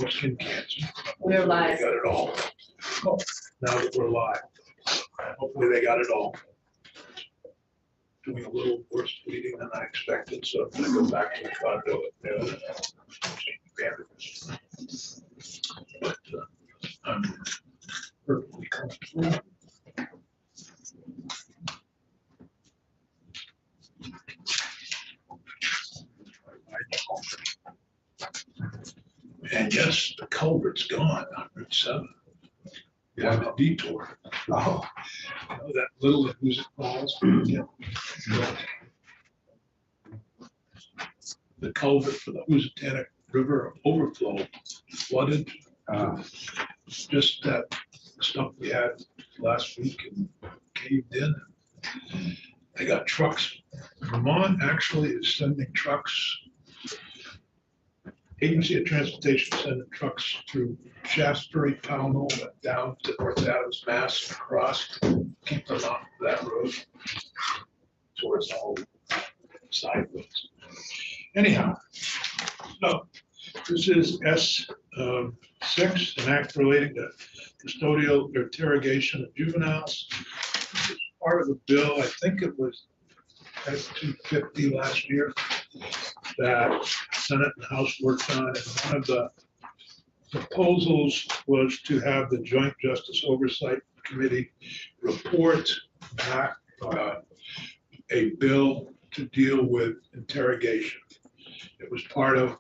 no skin cancer. We're live. They got it all. Oh, now that we're live, hopefully they got it all. Doing a little worse bleeding than I expected, so I'm gonna go back to the condo. But I'm perfectly comfortable. And yes, the culvert's gone on Route 7. You have a detour. Oh, you know that little Hoosic Falls? Yeah. The culvert for the Housatonic River overflow flooded. Just that stuff we had last week and caved in. They got trucks. Vermont actually is sending trucks. Agency of Transportation sending trucks through Shaftesbury, Pownell, down to North Adams, Mass, and across to keep them off that road towards all side roads. Anyhow, so this is S6, an act relating to custodial interrogation of juveniles. It's part of the bill, I think it was S250 last year, that Senate and House worked on, and one of the proposals was to have the Joint Justice Oversight Committee report back a bill to deal with interrogation. It was part of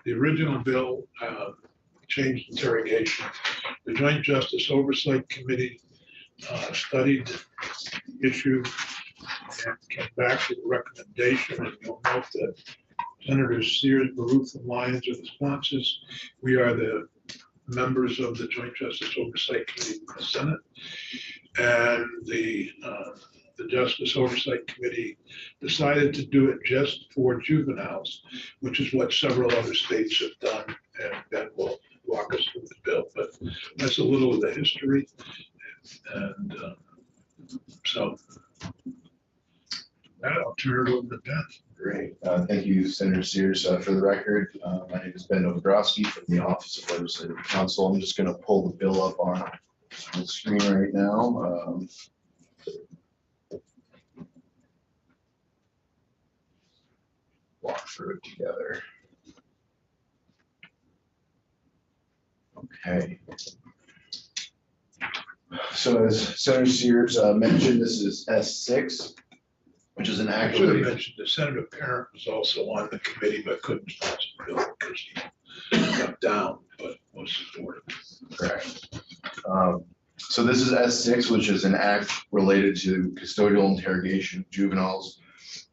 the original bill, changed interrogation. The Joint Justice Oversight Committee studied the issue and came back with a recommendation, and you'll note that Senators Sears, Baruth, and Lyons are the sponsors. We are the members of the Joint Justice Oversight Committee in the Senate. And the Justice Oversight Committee decided to do it just for juveniles, which is what several other states have done. And Ben will walk us through the bill. But that's a little of the history. And so now I'll turn it over to Ben. Great. Thank you, Senator Sears. For the record, my name is Ben Novodrowski from the Office of Legislative Counsel. I'm just going to pull the bill up on the screen right now. Walk through it together. Okay. So as Senator Sears mentioned, this is S6. Which is an act. I should have mentioned that Senator Parent was also on the committee, but couldn't sponsor the bill because he got down, but was supportive. Correct. So this is S6, which is an act related to custodial interrogation of juveniles.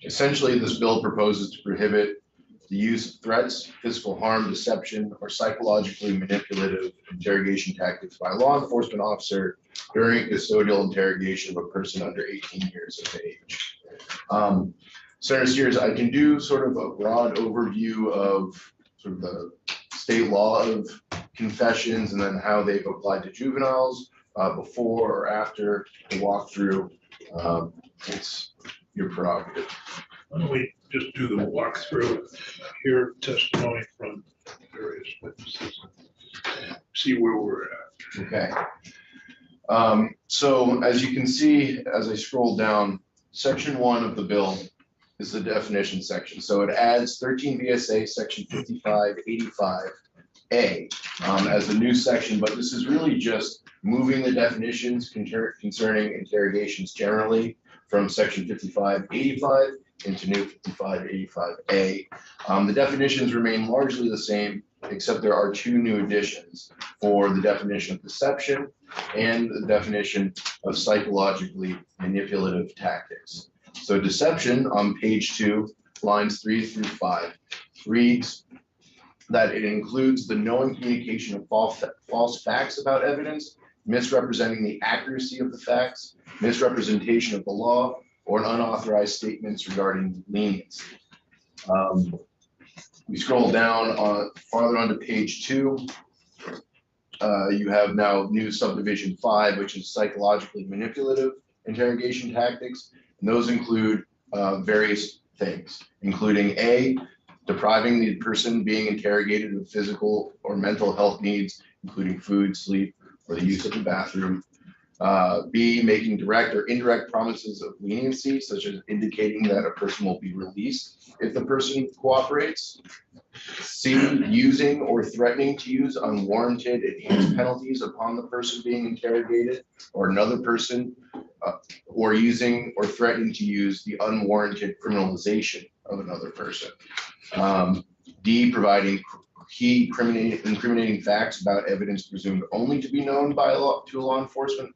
Essentially, this bill proposes to prohibit the use of threats, physical harm, deception, or psychologically manipulative interrogation tactics by a law enforcement officer during custodial interrogation of a person under 18 years of age. Senator Sears, I can do sort of a broad overview of sort of the state law of confessions and then how they've applied to juveniles before or after the walkthrough. It's your prerogative. Why don't we just do the walkthrough, hear testimony from various witnesses, and see where we're at. Okay. So as you can see, as I scroll down, Section 1 of the bill is the definition section. So it adds 13 VSA Section 5585A as the new section, but this is really just moving the definitions concerning interrogations generally from Section 5585 into new 5585A. The definitions remain largely the same, except there are two new additions for the definition of deception and the definition of psychologically manipulative tactics. So deception on page 2, lines 3 through 5, reads that it includes the knowing communication of false facts about evidence, misrepresenting the accuracy of the facts, misrepresentation of the law, or an unauthorized statements regarding leniency. We scroll down farther onto page 2. You have now new subdivision 5, which is psychologically manipulative interrogation tactics. And those include various things, including A, depriving the person being interrogated of physical or mental health needs, including food, sleep, or the use of the bathroom. B, making direct or indirect promises of leniency, such as indicating that a person will be released if the person cooperates. C, using or threatening to use unwarranted enhanced penalties upon the person being interrogated or another person, or using or threatening to use the unwarranted criminalization of another person. D, providing key incriminating facts about evidence presumed only to be known by law enforcement,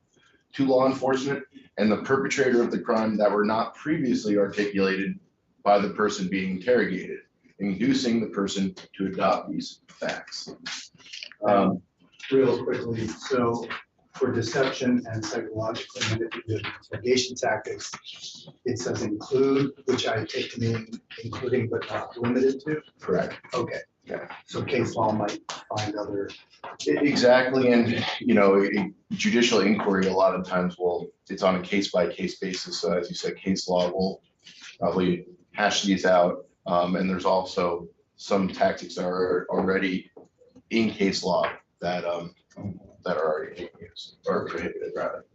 and the perpetrator of the crime that were not previously articulated by the person being interrogated, inducing the person to adopt these facts. Real quickly, so for deception and psychologically manipulative interrogation tactics, it says include, which I take to mean including but not limited to. Correct. Okay. Yeah. So case law might find other. Exactly, and a judicial inquiry a lot of times it's on a case by case basis. So as you said, case law will probably hash these out, and there's also some tactics that are already in case law that are already being used or prohibited rather.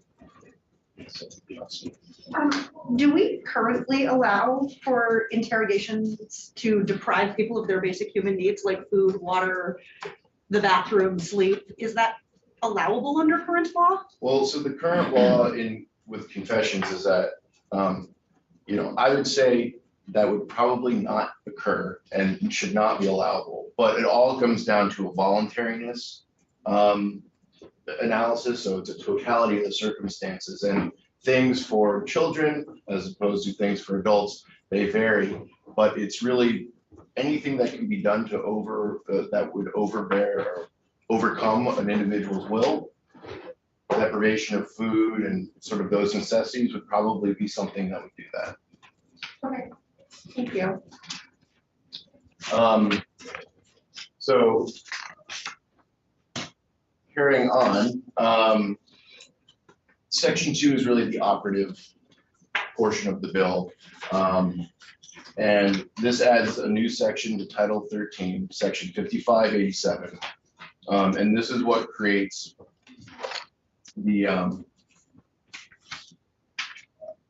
Do we currently allow for interrogations to deprive people of their basic human needs like food, water, the bathroom, sleep? Is that allowable under current law? Well, so the current law with confessions is that, I would say that would probably not occur and should not be allowable, but it all comes down to a voluntariness analysis. So it's a totality of the circumstances, and things for children as opposed to things for adults, they vary, but it's really anything that can be done to that would overcome an individual's will. Deprivation of food and sort of those necessities would probably be something that would do that. Okay, thank you. So carrying on, Section 2 is really the operative portion of the bill. And this adds a new section to Title 13, Section 5587. And this is what creates the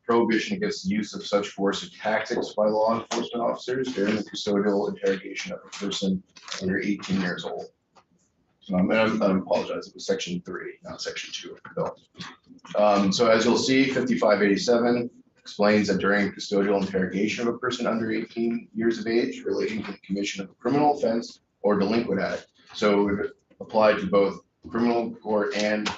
prohibition against the use of such force or tactics by law enforcement officers during the custodial interrogation of a person under 18 years old. And I apologize, it was Section 3, not Section 2 of the bill. So as you'll see, 5587 explains that during custodial interrogation of a person under 18 years of age relating to the commission of a criminal offense or delinquent act. So it would apply to both criminal court and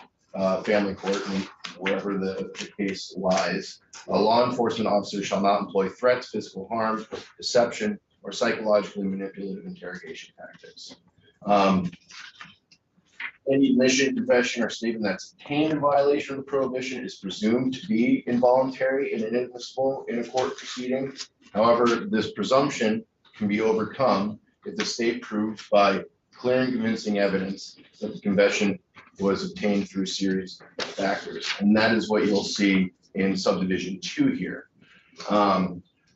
family court, and wherever the case lies. A law enforcement officer shall not employ threats, physical harm, deception, or psychologically manipulative interrogation tactics. Any admission, confession, or statement that's obtained in violation of the prohibition is presumed to be involuntary and inadmissible in a court proceeding. However, this presumption can be overcome if the state proves by clear and convincing evidence that the confession was obtained through a series of factors. And that is what you'll see in subdivision 2 here.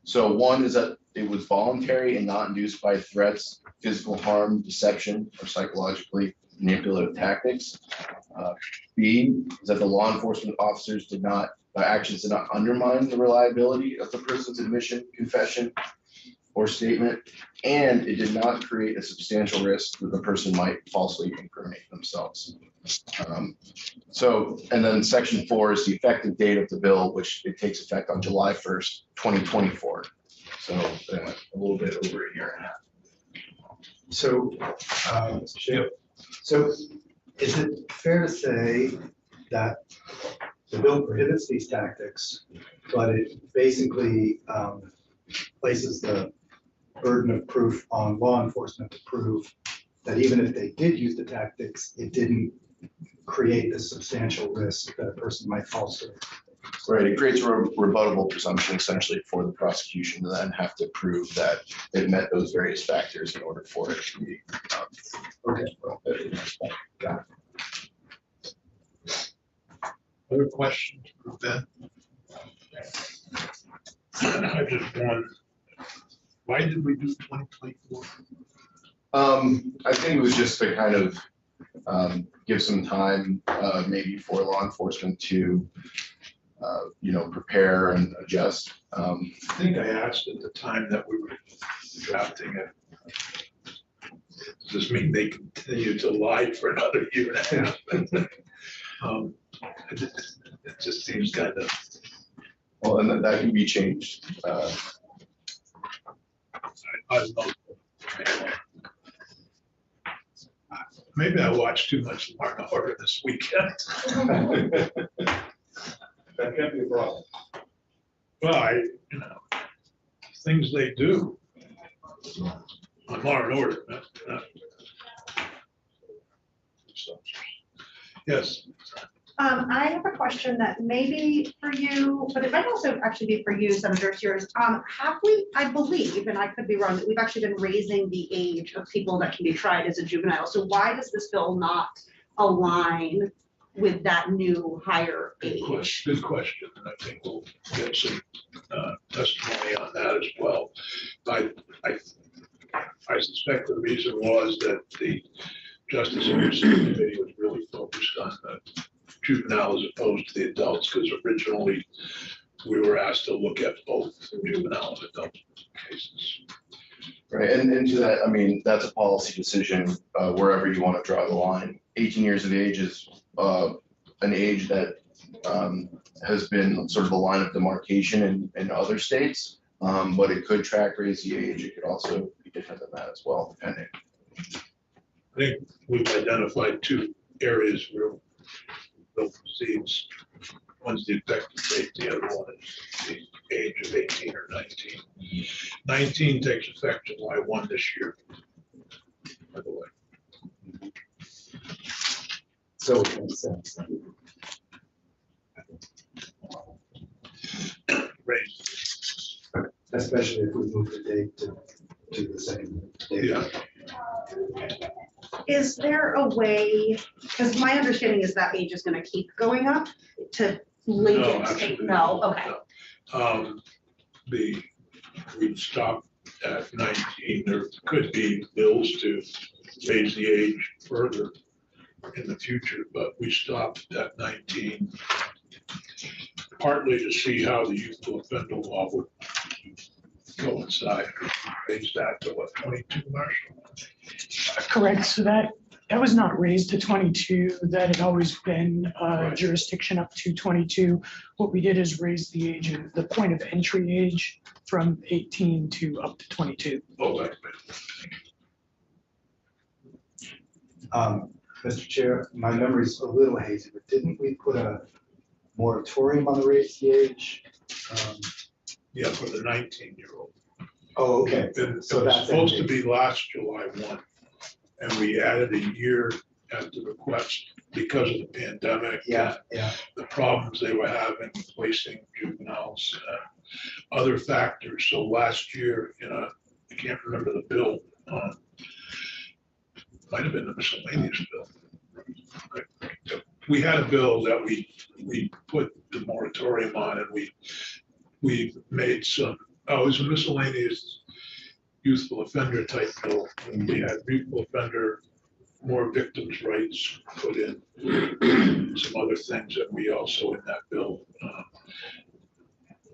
So one is that it was voluntary and not induced by threats, physical harm, deception, or psychologically manipulative tactics. B is that the law enforcement officers actions did not undermine the reliability of the person's admission, confession, or statement, and it did not create a substantial risk that the person might falsely incriminate themselves. And then Section 4 is the effective date of the bill, which it takes effect on July 1st, 2024. So a little bit over a year and a half. So, so is it fair to say that the bill prohibits these tactics, but it basically places the burden of proof on law enforcement to prove that even if they did use the tactics, it didn't create a substantial risk that a person might falsely. Right, it creates a rebuttable presumption essentially for the prosecution to then have to prove that it met those various factors in order for it to be. Okay. Got it. Other questions for Ben? I just one. why did we do 2024? I think it was just to kind of give some time, maybe for law enforcement to, prepare and adjust. I think I asked at the time that we were drafting it. Does this mean they continue to lie for another year and a half? It just seems kind of. Well, and that can be changed. I don't know. Maybe I watched too much Law and Order this weekend. That can't be a problem. Well, things they do on Law and Order. Yes. I have a question that may be for you, but it might also actually be for you, Senator Sears. Have we, I believe, and I could be wrong, that we've actually been raising the age of people that can be tried as a juvenile. So why does this bill not align with that new higher age? Good question. And I think we'll get some testimony on that as well. I suspect the reason was that the Justice Oversight Committee was really focused on the juvenile as opposed to the adults, because originally we were asked to look at both juvenile and adult cases. Right, and to that, I mean, that's a policy decision, wherever you want to draw the line. 18 years of age is an age that has been sort of a line of demarcation in other states, but it could track raise the age. It could also be different than that as well, depending. I think we've identified two areas where bill proceeds. One's the effective date, the other one is the age of 18 or 19. 19 takes effect July 1 this year, by the way. So it makes sense. Raise. Especially if we move the date to the second date. Yeah. Is there a way, because my understanding is that age is going to keep going up to late. No, absolutely. No, okay. We'd stop at 19. There could be bills to raise the age further in the future, but we stopped at 19, partly to see how the youthful offender law would coincide. Raise that to what, 22, Marshall? Correct, so that was not raised to 22, that had always been jurisdiction up to 22. What we did is raise the age, of the point of entry age from 18 to up to 22. Oh, that's Mr. Chair, my memory's a little hazy, but didn't we put a moratorium on the raise the age? yeah, for the 19-year-old. Oh, okay. It So was that's supposed to ending. be last July 1, and we added a year at the request because of the pandemic. Yeah, yeah. The problems they were having placing juveniles, other factors. So last year, I can't remember the bill. Might have been the miscellaneous bill. We had a bill that we put the moratorium on, and we made some. Oh, it was a miscellaneous youthful offender type bill. And we had youthful offender, more victims' rights put in, some other things that we also in that bill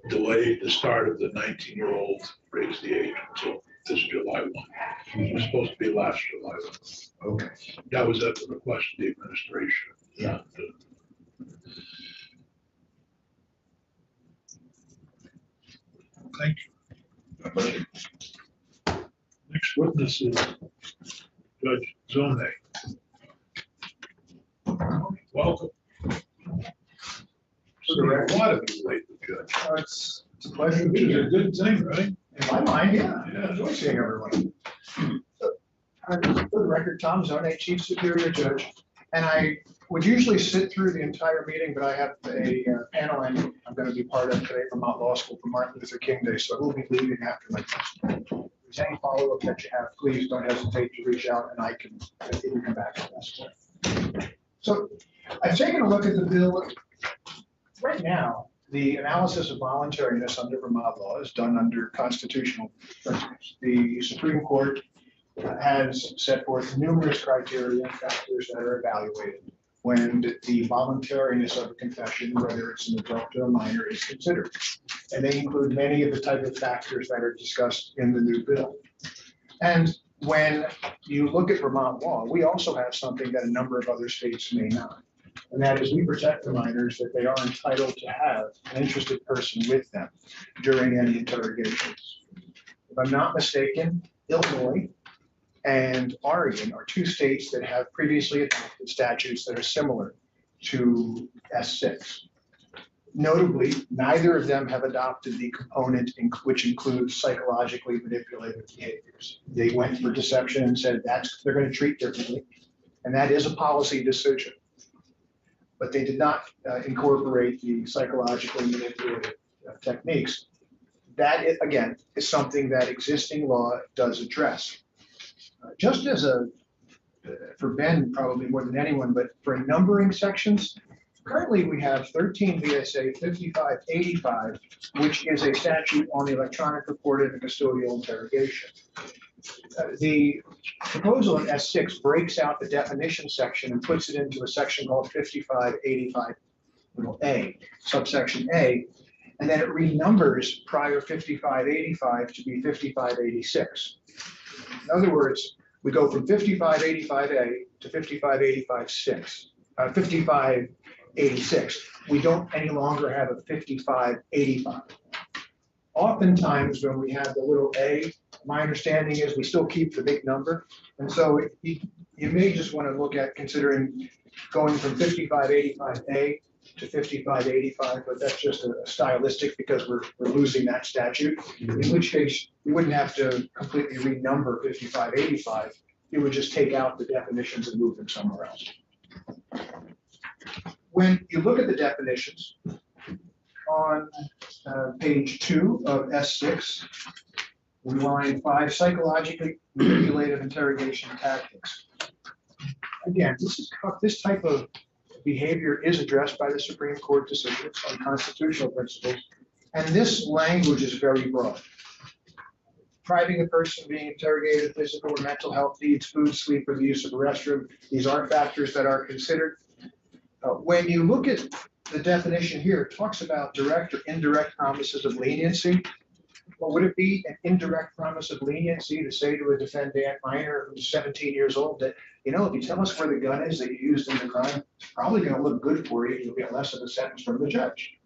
delayed the start of the 19-year-old raise the age until this July 1. It was supposed to be last July 1. Okay. That was at the request of the administration. Yeah. Thank you. Next witness is Judge Zone. Welcome. So there are a lot of you late, Judge. It's a pleasure to Which be is a here. good thing, right? In my mind, yeah, Yeah. I enjoy seeing everyone. For the record, Tom Zone, Chief Superior Judge, and I would usually sit through the entire meeting, but I have a panel I'm going to be part of today from Mount Law School for Martin Luther King Day, so I will be leaving after my testimony. If there's any follow-up that you have, please don't hesitate to reach out, and I can come back to that. So I've taken a look at the bill. Right now, the analysis of voluntariness under Vermont law is done under constitutional principles. The Supreme Court has set forth numerous criteria and factors that are evaluated when the voluntariness of a confession, whether it's an adult or a minor, is considered. And they include many of the type of factors that are discussed in the new bill. And when you look at Vermont law, we also have something that a number of other states may not. And that is we protect the minors that they are entitled to have an interested person with them during any interrogations. If I'm not mistaken, Illinois and Oregon are two states that have previously adopted statutes that are similar to S6. Notably, neither of them have adopted the component which includes psychologically manipulative behaviors. They went for deception and said they're going to treat differently, and that is a policy decision. But they did not incorporate the psychologically manipulative techniques. That, again, is something that existing law does address. Just as for Ben, probably more than anyone, but for numbering sections, currently we have 13 VSA 5585, which is a statute on the electronic recorded and custodial interrogation. The proposal in S6 breaks out the definition section and puts it into a section called 5585A, subsection A, and then it renumbers prior 5585 to be 5586. In other words, we go from 5585A to 5586. We don't any longer have a 5585. Oftentimes when we have the little a, my understanding is we still keep the big number. And so you may just want to look at considering going from 5585A to 5585, but that's just a stylistic because we're losing that statute. In which case, you wouldn't have to completely renumber 5585. You would just take out the definitions and move them somewhere else. When you look at the definitions on page 2 of S6, line 5, psychologically manipulative interrogation tactics. Again, this type of behavior is addressed by the Supreme Court decisions on constitutional principles, and this language is very broad. Depriving a person being interrogated, physical or mental health needs, food, sleep, or the use of a restroom, these are factors that are considered. When you look at the definition here, it talks about direct or indirect promises of leniency. Well, would it be an indirect promise of leniency to say to a defendant minor who's 17 years old that, you know, if you tell us where the gun is that you used in the crime, it's probably going to look good for you. You'll get less of a sentence from the judge.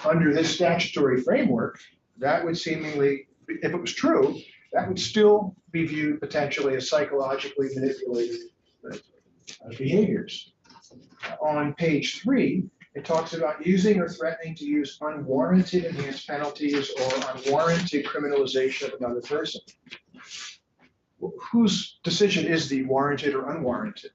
Under this statutory framework, that would seemingly, if it was true, that would still be viewed potentially as psychologically manipulated behaviors. On page 3, it talks about using or threatening to use unwarranted enhanced penalties or unwarranted criminalization of another person. Whose decision is the warranted or unwarranted?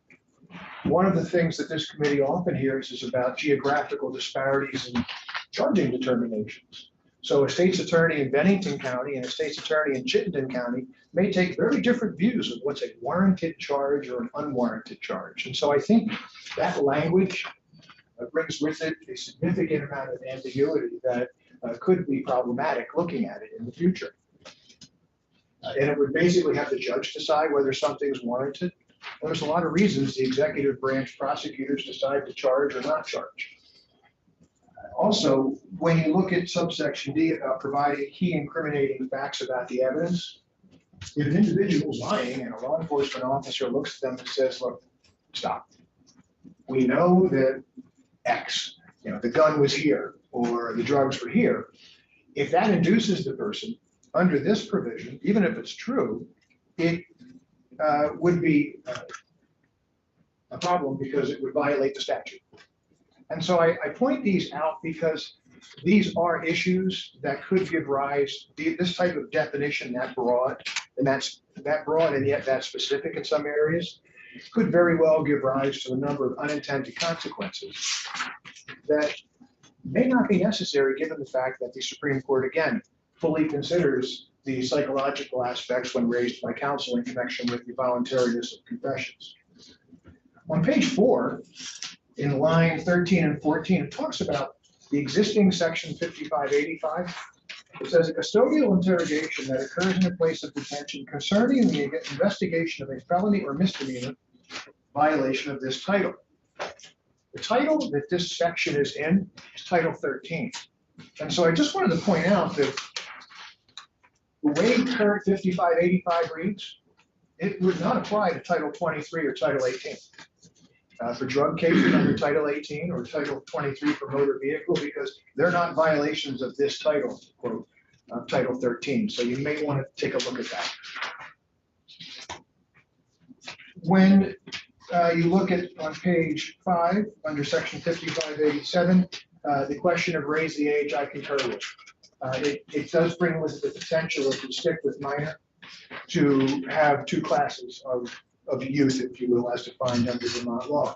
One of the things that this committee often hears is about geographical disparities in charging determinations. So a state's attorney in Bennington County and a state's attorney in Chittenden County may take very different views of what's a warranted charge or an unwarranted charge. And so I think that language brings with it a significant amount of ambiguity that could be problematic looking at it in the future. And it would basically have the judge decide whether something's warranted. Well, there's a lot of reasons the executive branch prosecutors decide to charge or not charge. Also, when you look at subsection D about providing key incriminating facts about the evidence, if an individual's lying and a law enforcement officer looks at them and says, look, stop. We know that X, the gun was here or the drugs were here. If that induces the person under this provision, even if it's true, it would be a problem because it would violate the statute. And so I point these out because these are issues that could give rise, this type of definition that broad, and that's that broad and yet that specific in some areas, could very well give rise to a number of unintended consequences that may not be necessary given the fact that the Supreme Court, again, fully considers the psychological aspects when raised by counsel in connection with the voluntariness of confessions. On page 4, in line 13 and 14, it talks about the existing section 5585. It says a custodial interrogation that occurs in a place of detention concerning the investigation of a felony or misdemeanor violation of this title. The title that this section is in is Title 13. And so I just wanted to point out that the way current 5585 reads, it would not apply to Title 23 or Title 18. For drug cases under Title 18 or Title 23 for motor vehicle, because they're not violations of this title, quote, Title 13. So you may want to take a look at that. When you look at on page 5 under section 5587, the question of raise the age, I concur with. It does bring with it the potential, if you stick with minor, to have two classes of youth, if you will, as defined under Vermont law.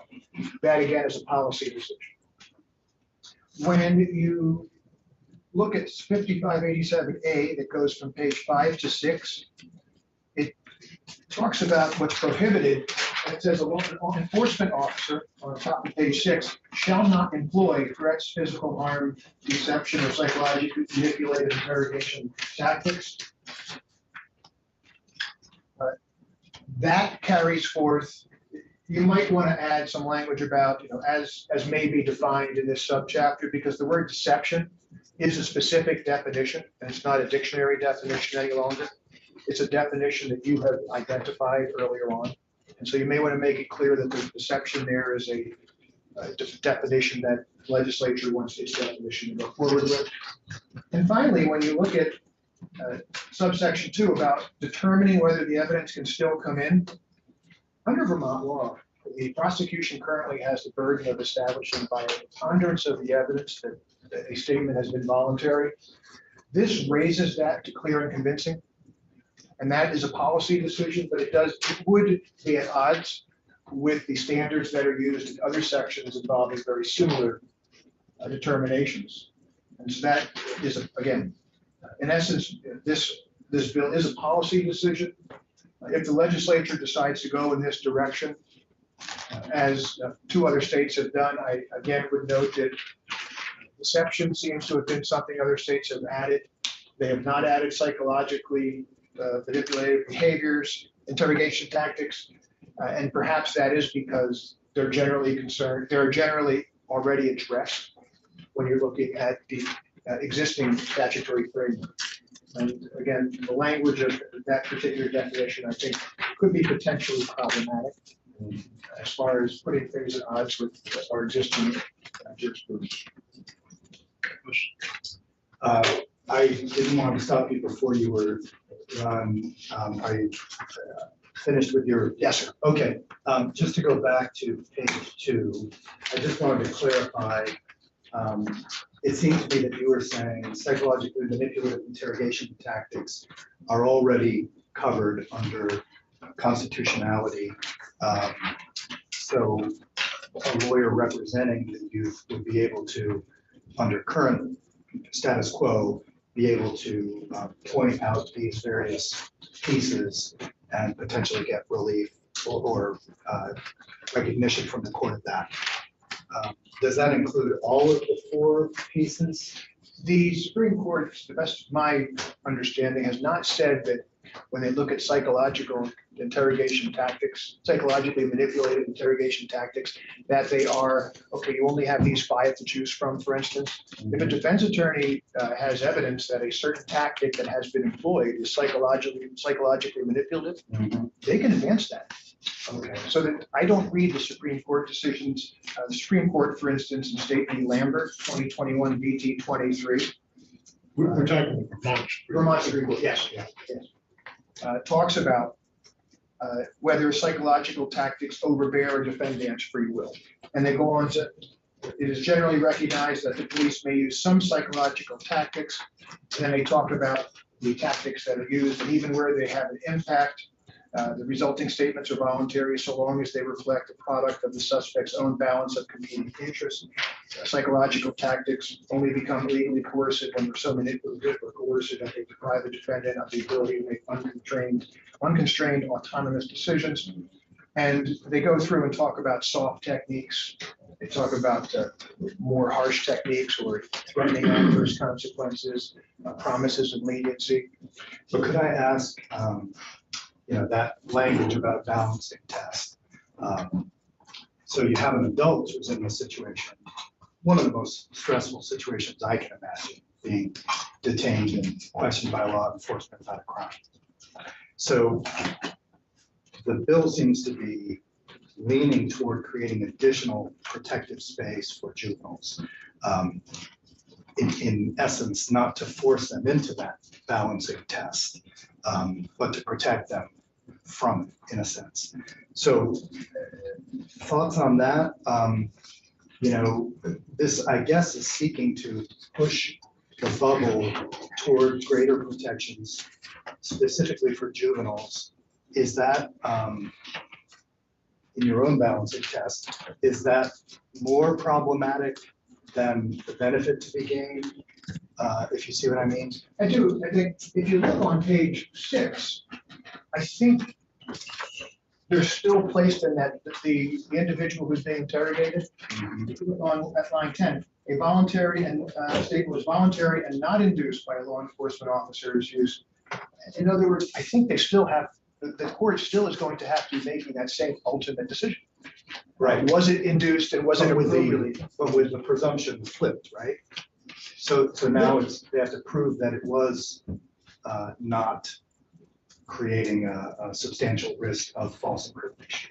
That again is a policy decision. When you look at 5587A that goes from page 5 to 6, it talks about what's prohibited. And it says a law enforcement officer on the top of page 6 shall not employ threats, physical harm, deception, or psychologically manipulated interrogation tactics. That carries forth. You might want to add some language about, as may be defined in this subchapter, because the word deception is a specific definition, and it's not a dictionary definition any longer. It's a definition that you have identified earlier on. And so you may want to make it clear that the deception there is a definition that the legislature wants its definition to go forward with. And finally, when you look at subsection 2 about determining whether the evidence can still come in, under Vermont law, the prosecution currently has the burden of establishing by a preponderance of the evidence that a statement has been voluntary. This raises that to clear and convincing. And that is a policy decision, but it would be at odds with the standards that are used in other sections involving very similar determinations. And so that is, again, in essence, this bill is a policy decision. If the legislature decides to go in this direction, as 2 other states have done, I again would note that deception seems to have been something other states have added. They have not added psychologically manipulative behaviors, interrogation tactics, and perhaps that is because they're generally already addressed when you're looking at the existing statutory framework. And again, the language of that particular definition, I think, could be potentially problematic as far as putting things at odds with our existing jurisprudence. I didn't want to stop you before you were I finished with your. Yes, sir. Okay, just to go back to page 2, I just wanted to clarify. It seems to me that you were saying psychologically manipulative interrogation tactics are already covered under constitutionality. So a lawyer representing the youth would be able to, under current status quo, be able to point out these various pieces and potentially get relief or recognition from the court of that. Does that include all of the 4 pieces? The Supreme Court, to the best of my understanding, has not said that when they look at psychological interrogation tactics, psychologically manipulated interrogation tactics, that they are, okay, you only have these 5 to choose from, for instance. If a defense attorney has evidence that a certain tactic that has been employed is psychologically manipulative, they can advance that. Okay, so that I don't read the Supreme Court decisions. The Supreme Court, for instance, in State v. Lambert, 2021 BT 23. We're talking Vermont. Vermont Supreme Court, yes. Talks about whether psychological tactics overbear a defendant's free will. And they go on to, it is generally recognized that the police may use some psychological tactics. And then they talk about the tactics that are used, and even where they have an impact, the resulting statements are voluntary so long as they reflect the product of the suspect's own balance of competing interests. Psychological tactics only become legally coercive when they're so manipulative or coercive that they deprive the defendant of the ability to make unconstrained autonomous decisions. And they go through and talk about soft techniques. They talk about more harsh techniques or threatening adverse consequences, promises of leniency. So could I ask, that language about a balancing test? So you have an adult who's in this situation, one of the most stressful situations I can imagine, being detained and questioned by law enforcement about a crime. So the bill seems to be leaning toward creating additional protective space for juveniles. In essence, not to force them into that balancing test, but to protect them from it, in a sense. So thoughts on that? This, I guess, is seeking to push the bubble toward greater protections, specifically for juveniles. Is that, in your own balancing test, is that more problematic than the benefit to be gained? If you see what I mean? I do. I think if you look on page 6, I think they're still placed in that the individual who's being interrogated. If you look on at line 10, a voluntary and statement was voluntary and not induced by a law enforcement officer's use. In other words, I think they still have, the court still is going to have to be making that same ultimate decision. Right. Was it induced and was it appropriately? But with the presumption flipped, right? So now they have to prove that it was not creating a substantial risk of false incrimination.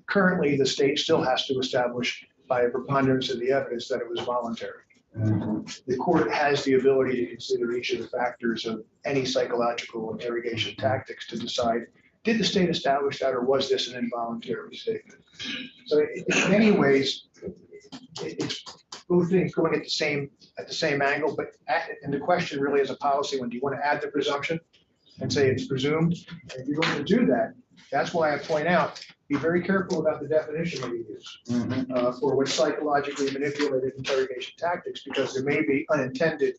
Currently, the state still has to establish by a preponderance of the evidence that it was voluntary. The court has the ability to consider each of the factors of any psychological interrogation tactics to decide, did the state establish that or was this an involuntary statement? So in many ways, it's both things going at the same angle, but and the question really is a policy one, do you want to add the presumption and say it's presumed? And if you're going to do that, that's why I point out, be very careful about the definition that you use for what's psychologically manipulated interrogation tactics, because there may be unintended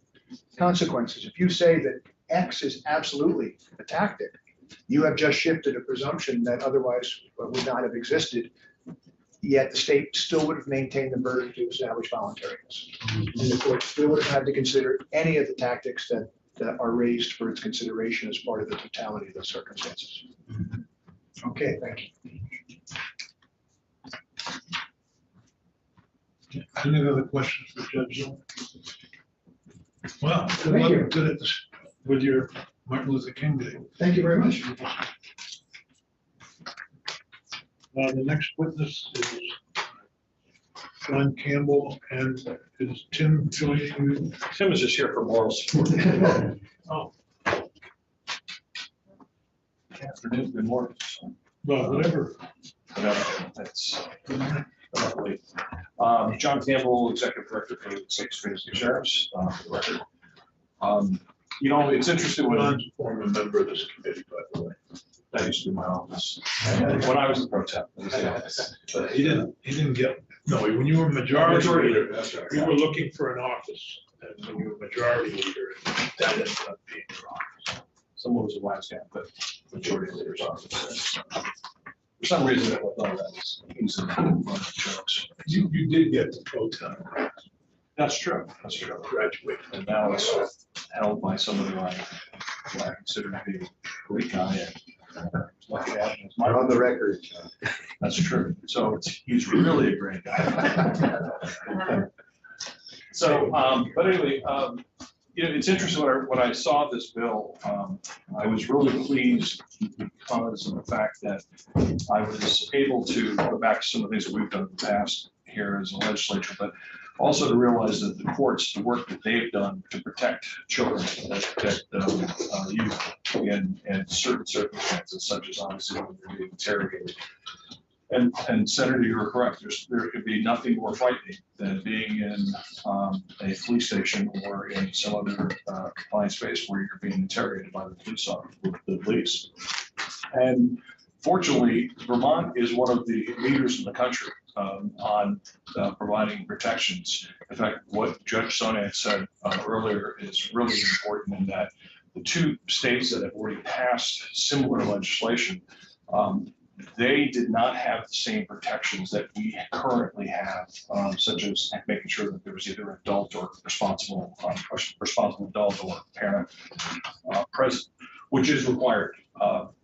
consequences. If you say that X is absolutely a tactic, you have just shifted a presumption that otherwise would not have existed, yet the state still would have maintained the burden to establish voluntariness. And the court still would have had to consider any of the tactics that are raised for its consideration as part of the totality of the circumstances. Okay, thank you. Any other questions for Judge Zoll? Well, good Thank you. luck good at this with your Martin Luther King Day. Thank you very much. The next witness is John Campbell, and is Tim joining you? Tim is just here for moral support. Oh, Afternoon, good morning. well, whatever. That's lovely. John Campbell, Executive Director for the State Street Sheriffs, for the record. It's interesting when John's a former member of this committee, by the way. that used to be my office. When I was the pro temp, it was the office. But he didn't get, no, when you were majority leader, That's right. we were looking for an office. And when you were majority leader, that ended up being your office. Someone was a wise guy, but majority leader's office. For some reason, I thought that was easy. Jokes. You did get the pro temp, That's true. That's true. graduate. And now it's held by somebody who I consider to be a great guy. And lucky to have him as my You're on the record, John. That's true. So he's really a great guy. So, but anyway, it's interesting when I saw this bill, I was really pleased because of the fact that I was able to go back to some of the things that we've done in the past here as a legislature, but also to realize that the courts, the work that they've done to protect children, to protect youth in certain circumstances, such as obviously when they're being interrogated. And Senator, you're correct. There could be nothing more frightening than being in a police station or in some other confined space where you're being interrogated by the police. And fortunately, Vermont is one of the leaders in the country on providing protections. In fact, what Judge Sonak said earlier is really important in that the two states that have already passed similar legislation, they did not have the same protections that we currently have, such as making sure that there was either adult or responsible adult or parent present, which is required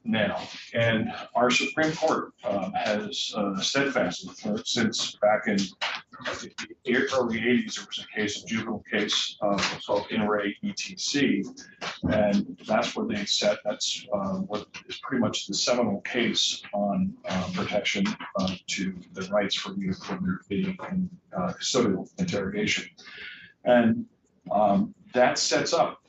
now. And our Supreme Court has steadfastly, since back in the early 80s, there was a case, a juvenile case called In Re ETC, and that's where they set, that's what is pretty much the seminal case on protection to the rights for youth when they're being in custodial interrogation. And that sets up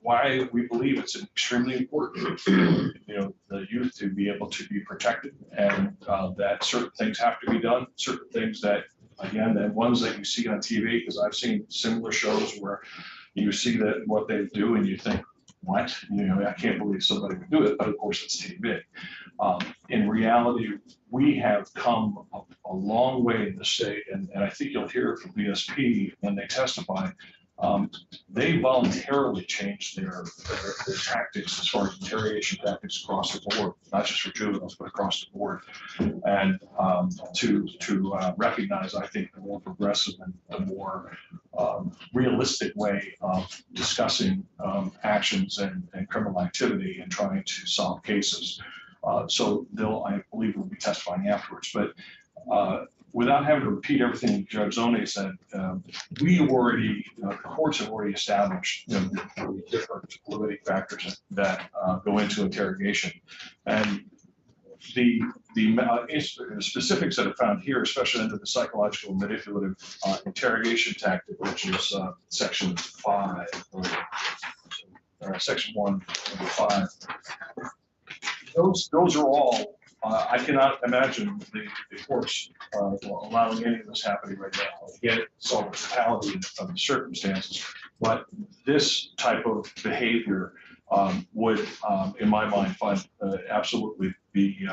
why we believe it's extremely important, the youth to be able to be protected, and that certain things have to be done, certain things that, again, the ones that you see on TV, because I've seen similar shows where you see that what they do and you think, what? I can't believe somebody would do it, but of course it's TV. In reality, we have come a long way in the state, and I think you'll hear from BSP when they testify. They voluntarily changed their tactics as far as interrogation tactics across the board, not just for juveniles, but across the board. And to recognize, I think, the more progressive and the more realistic way of discussing actions and criminal activity and trying to solve cases. So I believe, will be testifying afterwards. But without having to repeat everything Judge Zone said, we already, the courts have already established the different limiting factors that go into interrogation. And the specifics that are found here, especially under the psychological manipulative interrogation tactic, which is section 5, or section 1.5, those are all. I cannot imagine the courts allowing any of this happening right now. Again, it's all the totality of the circumstances, but this type of behavior would, in my mind, find absolutely be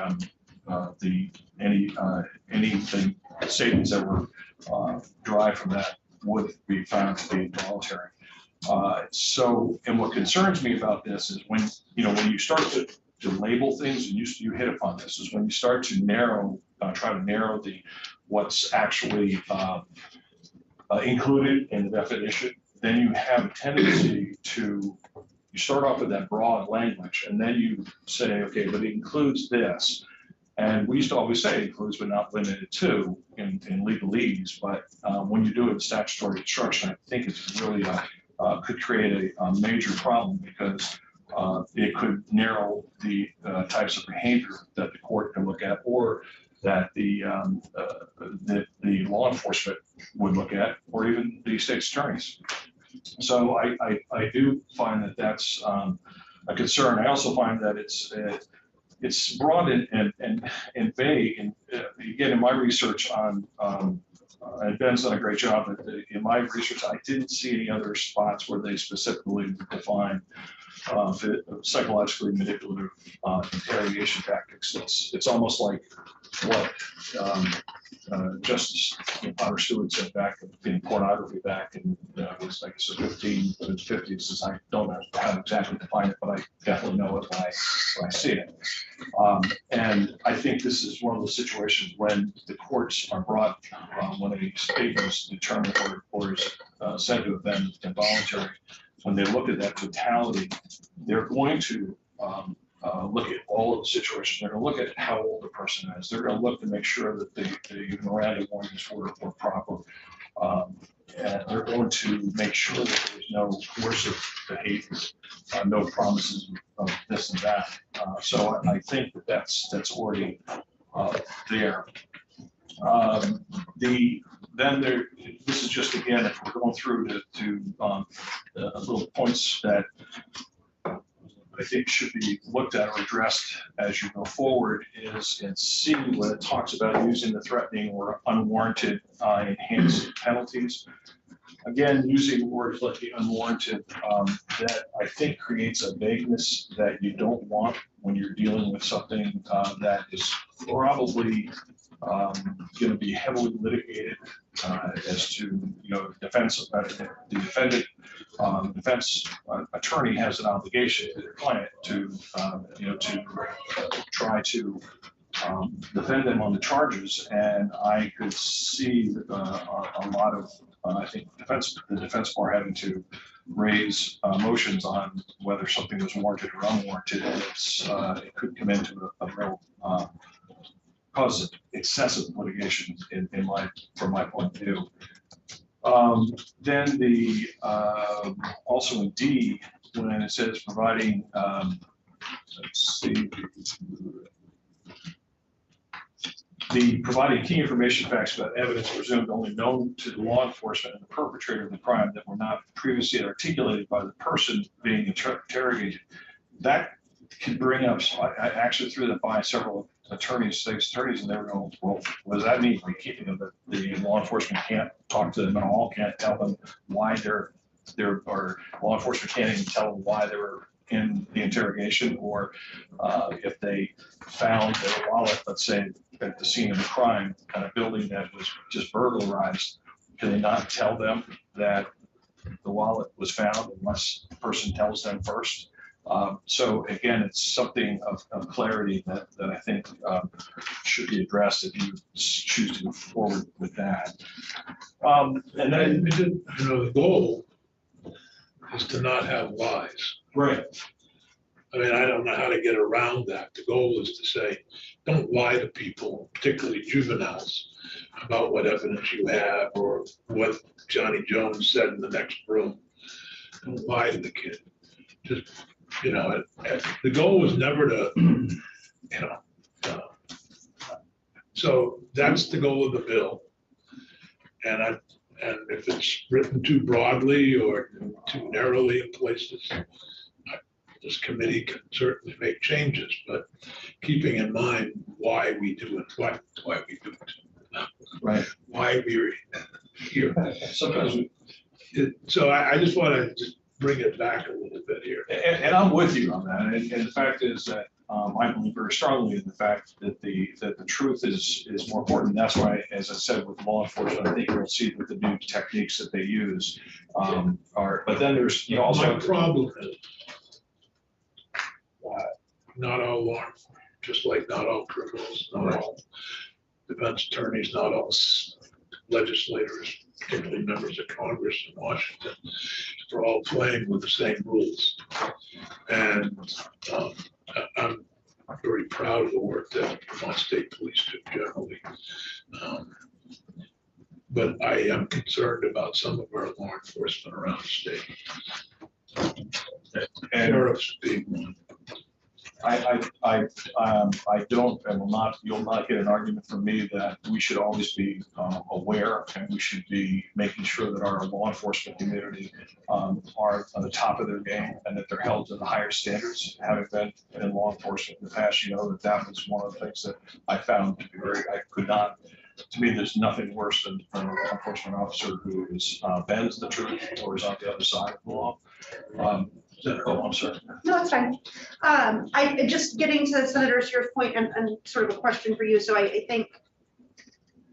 anything savings that were derived from that would be found to be involuntary. And what concerns me about this is when you start to label things, and you hit upon this, is when you start to try to narrow what's actually included in the definition, then you have a tendency you start off with that broad language, and then you say, okay, but it includes this. And we used to always say includes but not limited to in legalese, but when you do it in statutory construction, I think it's really could create a major problem, because it could narrow the types of behavior that the court can look at, or that the law enforcement would look at, or even the state's attorneys. So I do find that that's a concern. I also find that it's broad and vague. And again, in my research on, and Ben's done a great job, but in my research, I didn't see any other spots where they specifically define psychologically manipulative interrogation tactics. It's almost like what Justice Potter Stewart said back in pornography back in was like 50s. Says I don't know how to exactly define it, but I definitely know it when I see it. And I think this is one of those situations when the courts are brought, when a statement is determined or is said to have been involuntary. When they look at that totality, they're going to look at all of the situations. They're going to look at how old the person is. They're going to look to make sure that the Miranda warnings were proper. And they're going to make sure that there's no coercive behavior, no promises of this and that. So I think that that's already there. This is just, again, if we're going through to little points that I think should be looked at or addressed as you go forward, is in C, when it talks about using the threatening or unwarranted enhanced penalties. Again, using words like the unwarranted, that I think creates a vagueness that you don't want when you're dealing with something that is probably going to be heavily litigated as to defense. The defense attorney has an obligation to their client to try to defend them on the charges. And I could see a lot of, I think, the defense bar having to raise motions on whether something was warranted or unwarranted. And it could come into a real cause of excessive litigation from my point of view. Then also in D, when it says providing, let's see, providing key information, facts about evidence presumed only known to the law enforcement and the perpetrator of the crime that were not previously articulated by the person being interrogated. That can bring up, I actually threw that by several state's attorneys, and they were going, well, what does that mean? We're keeping them, that the law enforcement can't talk to them at all, can't tell them why or law enforcement can't even tell them why they were in the interrogation, or if they found their wallet, let's say, at the scene of the crime, kind of building that was just burglarized, can they not tell them that the wallet was found unless the person tells them first? So again, it's something of clarity that I think should be addressed if you choose to move forward with that. And then, the goal is to not have lies. right, I mean, I don't know how to get around that. The goal is to say, don't lie to people, particularly juveniles, about what evidence you have or what Johnny Jones said in the next room. Don't lie to the kid. Just, the goal was never to, so that's the goal of the bill. And if it's written too broadly or too narrowly in places, this committee can certainly make changes, but keeping in mind why we do it, why we do it, right. why we're here. Sometimes So I just want to just bring it back a little bit here. And I'm with you on that. And the fact is that I believe very strongly in the fact that the truth is more important. That's why, as I said, with law enforcement, I think you'll see that the new techniques that they use are. But then there's also my problem is not all law, just like not all criminals, not all defense attorneys, not all legislators, particularly members of Congress in Washington, are all playing with the same rules. And I'm very proud of the work that Vermont State Police do generally. But I am concerned about some of our law enforcement around the state. And Sheriffs being one. I don't and will not, you'll not get an argument from me that we should always be aware, and we should be making sure that our law enforcement community are on the top of their game and that they're held to the higher standards. Having been in law enforcement in the past, that was one of the things that I found to be to me, there's nothing worse than a law enforcement officer who bends the truth or is on the other side of the law. I'm sorry. No, it's fine. I just getting to Senator Steer's point and sort of a question for you. So I think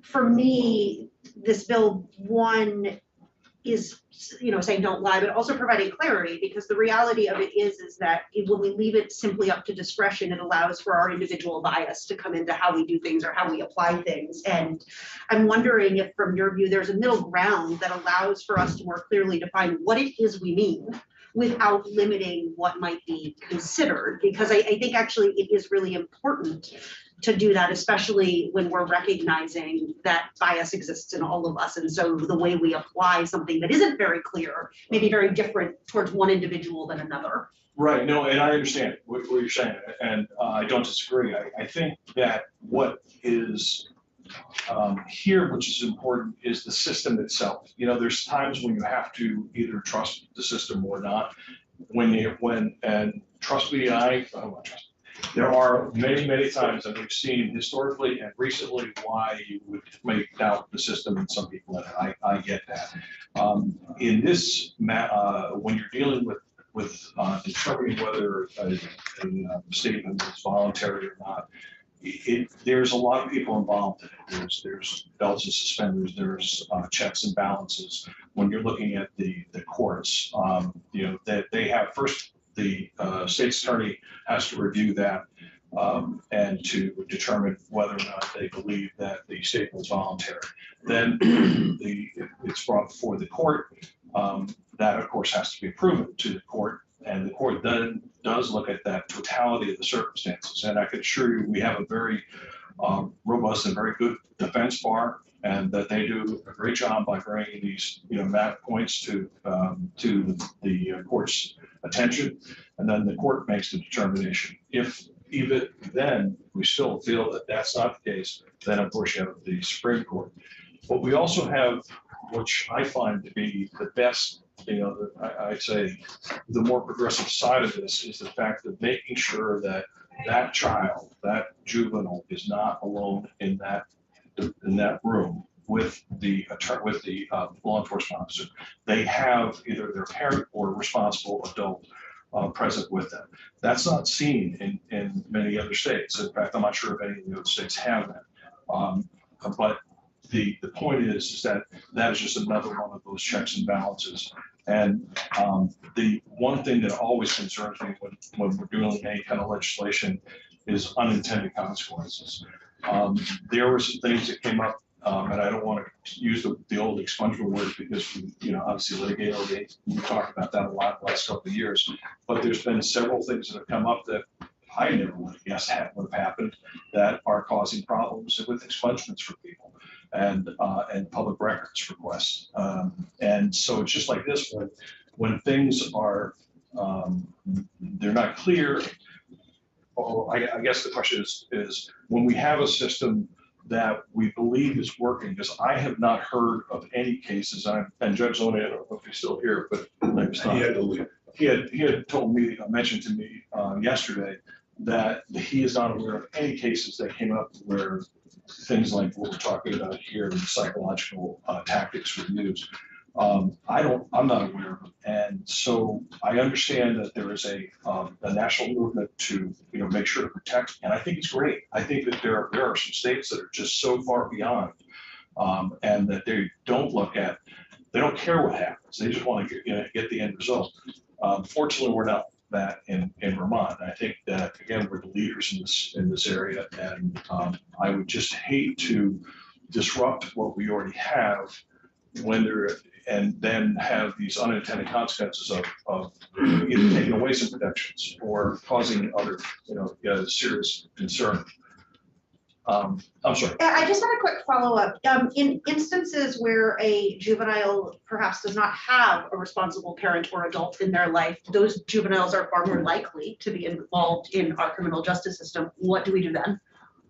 for me, this bill, one is, saying don't lie, but also providing clarity, because the reality of it is that when we leave it simply up to discretion, it allows for our individual bias to come into how we do things or how we apply things. And I'm wondering if, from your view, there's a middle ground that allows for us to more clearly define what it is we mean without limiting what might be considered, because I think actually it is really important to do that, especially when we're recognizing that bias exists in all of us. And so the way we apply something that isn't very clear may be very different towards one individual than another. Right, no, and I understand what you're saying, and I don't disagree. I think that what is here, which is important, is the system itself. There's times when you have to either trust the system or not. And trust me, I don't trust. There are many times that we've seen historically and recently why you would make doubt the system, and some people, I get that. In this, when you're dealing with determining whether a statement is voluntary or not, there's a lot of people involved in it. There's belts and suspenders, there's checks and balances. When you're looking at the courts, that they have first, the state's attorney has to review that. and to determine whether or not they believe that the statement was voluntary. Then it's brought before the court. That of course has to be proven to the court, and the court then does look at that totality of the circumstances. And I can assure you, we have a very robust and very good defense bar, and that they do a great job by bringing these, map points to the court's attention, and then the court makes the determination. If even then we still feel that that's not the case, then of course you have the Supreme Court. But we also have, which I find to be the best, I'd say the more progressive side of this is the fact of making sure that that child, that juvenile, is not alone in that room with the law enforcement officer. They have either their parent or responsible adult present with them. That's not seen in many other states. In fact, I'm not sure if any of the other states have that. But the point is that is just another one of those checks and balances. And the one thing that always concerns me when we're doing any kind of legislation is unintended consequences. There were some things that came up, and I don't want to use the old expungement word because we, obviously litigated. We talked about that a lot the last couple of years. But there's been several things that have come up that I never would have guessed would have happened that are causing problems with expungements for people and public records requests. And so it's just like this, when things are, they're not clear. Or I guess the question is when we have a system that we believe is working, because I have not heard of any cases, and Judge Loney, I don't know if he's still here, but maybe not. He had mentioned to me yesterday that he is not aware of any cases that came up where things like what we're talking about here, psychological tactics were used. I'm not aware of them. And so I understand that there is a national movement to, make sure to protect, and I think it's great. I think that there are some states that are just so far beyond, and that they don't care what happens. They just want to get the end result. Fortunately, we're not that in Vermont. And I think that, again, we're the leaders in this area, and I would just hate to disrupt what we already have and then have these unintended consequences of either taking away some protections or causing other, serious concern. I'm sorry. I just had a quick follow-up. In instances where a juvenile perhaps does not have a responsible parent or adult in their life, those juveniles are far more likely to be involved in our criminal justice system. What do we do then?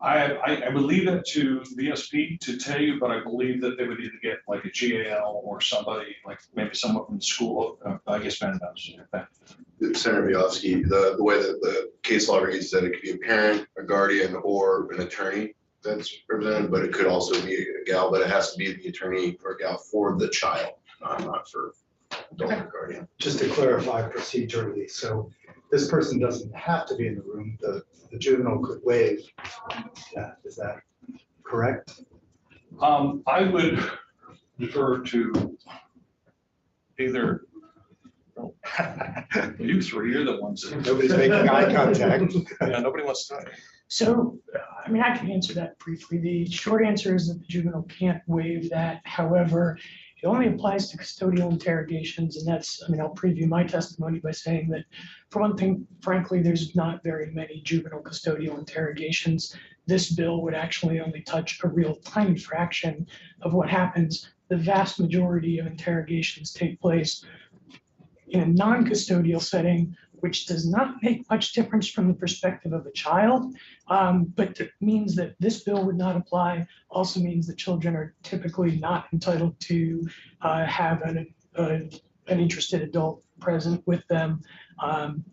I would leave it to VSP to tell you, but I believe that they would either get like a GAL or somebody, like maybe someone from the school, I guess Ben knows. Senator Bielowski, the way that the case law reads that it could be a parent, a guardian, or an attorney that's represented, but it could also be a gal, but it has to be the attorney or gal for the child, not for adult or guardian. Just to clarify procedurally, so this person doesn't have to be in the room. The juvenile could waive that. Is that correct? I would defer to either you three. You're the ones that Nobody's making eye contact. Yeah, nobody wants to. So, I can answer that briefly. The short answer is that the juvenile can't waive that. However, it only applies to custodial interrogations, and that's, I'll preview my testimony by saying that, for one thing, frankly, there's not very many juvenile custodial interrogations. This bill would actually only touch a real tiny fraction of what happens. The vast majority of interrogations take place in a non-custodial setting, which does not make much difference from the perspective of a child, but it means that this bill would not apply. Also means that children are typically not entitled to have an interested adult present with them.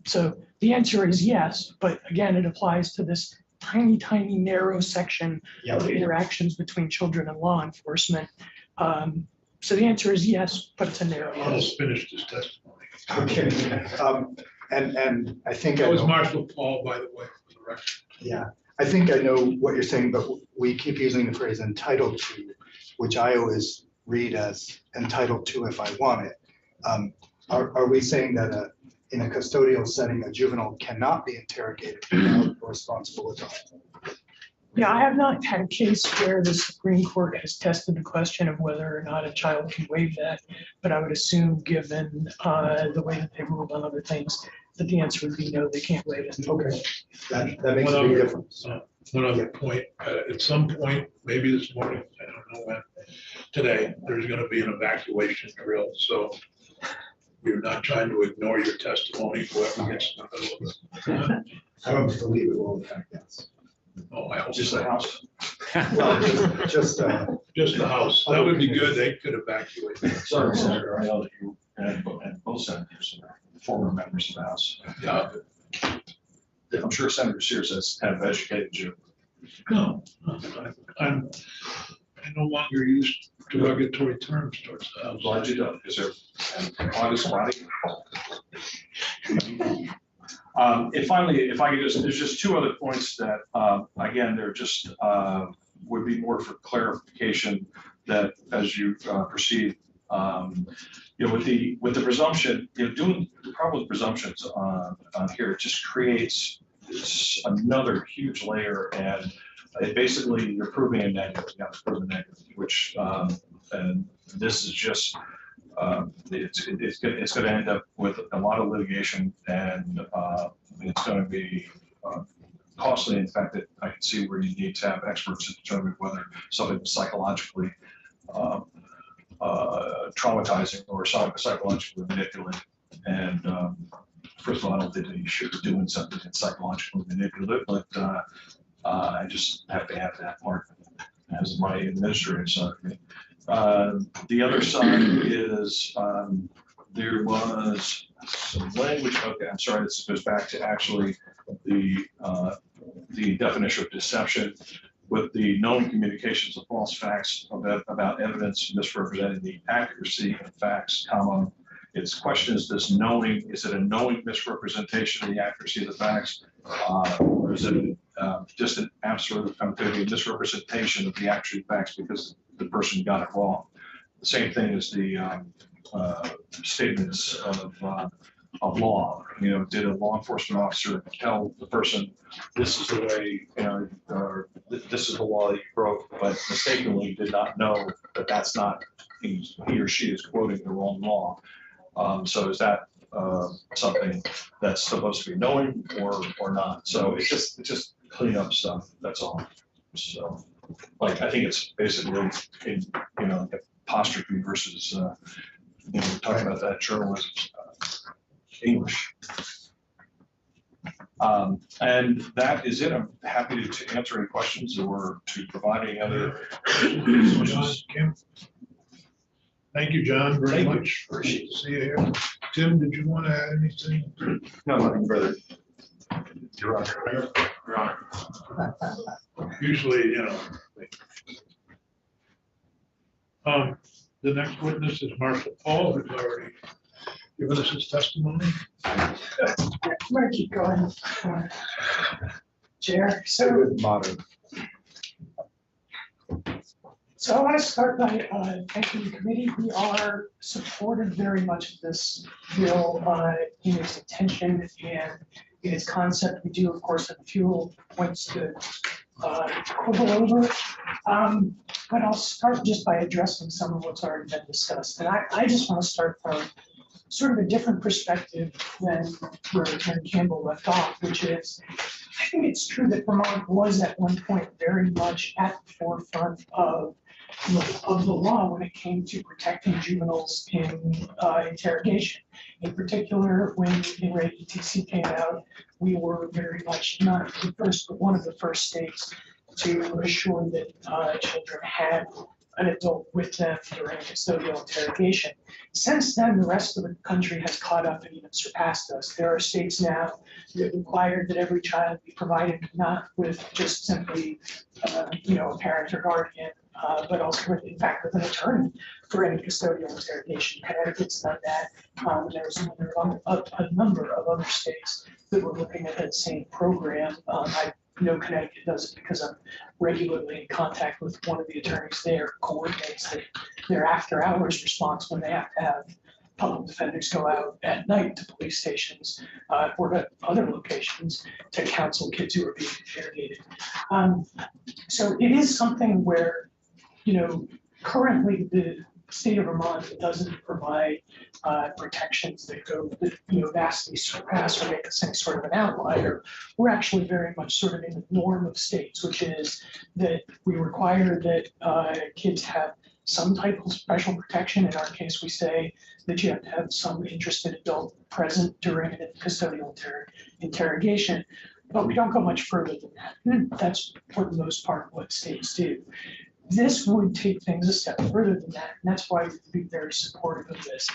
So the answer is yes, but again, it applies to this tiny, tiny, narrow section of interactions between children and law enforcement. So the answer is yes, but it's a narrow yes. Almost finished his testimony. Okay. And I think That I was know, Marshall Paul, by the way, for the record. yeah, I think I know what you're saying, but we keep using the phrase entitled to, which I always read as entitled to if I want it. Are we saying that in a custodial setting, a juvenile cannot be interrogated without a responsible adult. Yeah, I have not had a case where the Supreme Court has tested the question of whether or not a child can waive that, but I would assume, given the way that they ruled on other things, that the answer would be no, they can't waive it. Okay. That makes a One big other- difference. One other point, at some point, maybe this morning, I don't know when, today, there's gonna be an evacuation drill, so we're not trying to ignore your testimony, whoever gets in the middle of it. I don't believe it will affect us. Oh, I hope Just the so. house. Well, just, Just the house, that would be good, they could evacuate. Sorry, Senator, I know that you and both senators are former members of the House. Yeah, I'm sure Senator Sears has have educated you. no, I'm, I no longer use derogatory terms towards the I'm house. glad you don't. Is there an August body? And finally, if I could just, there's just two other points that, again, they're just, would be more for clarification that as you proceed, you know, with the presumption, you know, doing the problem with presumptions on here, it just creates another huge layer, and it basically you're proving a negative, you have to prove a negative, which and this is just it's going to end up with a lot of litigation, and it's going to be costly. In fact, that I can see where you need to have experts to determine whether something is psychologically traumatizing or psychologically manipulated. And first of all, I don't think that you should be doing something that's psychologically manipulative, but I just have to have that part as my administrative side of me. The other side is there was some language. Okay, I'm sorry. This goes back to actually the definition of deception with the known communications of false facts about evidence misrepresenting the accuracy of facts, comma. Its question is this knowing, is it a knowing misrepresentation of the accuracy of the facts? Or is it just an absolute misrepresentation of the actual facts because the person got it wrong? The same thing as the statements of law. You know, did a law enforcement officer tell the person, this is the way, you know, or this is the law that you broke, but mistakenly did not know that that's not, he or she is quoting the wrong law. So is that something that's supposed to be knowing or not? So it's just clean up stuff, that's all. So, like, I think it's basically, in, you know, apostrophe versus, you know, we're talking about that journalism English. And that is it. I'm happy to answer any questions or to provide any other. John, Kim? Thank you, John, very Thank you. much. Appreciate to see you here. Tim, did you want to add anything? No, nothing further. Your Honor. Your Honor. Usually, you know. The next witness is Marshall Paul, who's already given us his testimony. I'm gonna keep going. Chair, so. Good modern. So I want to start by thanking the committee. We are supportive very much of this bill in its intention and in its concept. We do, of course, have a few points to quibble over. But I'll start just by addressing some of what's already been discussed. And I just want to start from sort of a different perspective than where Attorney Campbell left off, which is, I think it's true that Vermont was at one point very much at the forefront of the law when it came to protecting juveniles in interrogation. In particular, when the ETC came out, we were very much not the first, but one of the first states to assure that children had an adult with them during custodial interrogation. Since then, the rest of the country has caught up and even surpassed us. There are states now that require that every child be provided not with just simply, a parent or guardian, but also with, in fact, with an attorney for any custodial interrogation. Connecticut's done that. There's a number of other states that were looking at that same program. I know Connecticut does it because I'm regularly in contact with one of the attorneys there, coordinates their after-hours response when they have to have public defenders go out at night to police stations or to other locations to counsel kids who are being interrogated. So it is something where, currently the state of Vermont doesn't provide protections that go, vastly surpass or make us any sort of an outlier. We're actually very much sort of in the norm of states, which is that we require that kids have some type of special protection. In our case, we say that you have to have some interested adult present during a custodial interrogation, but we don't go much further than that. That's for the most part what states do. This would take things a step further than that, and that's why we'd be very supportive of this.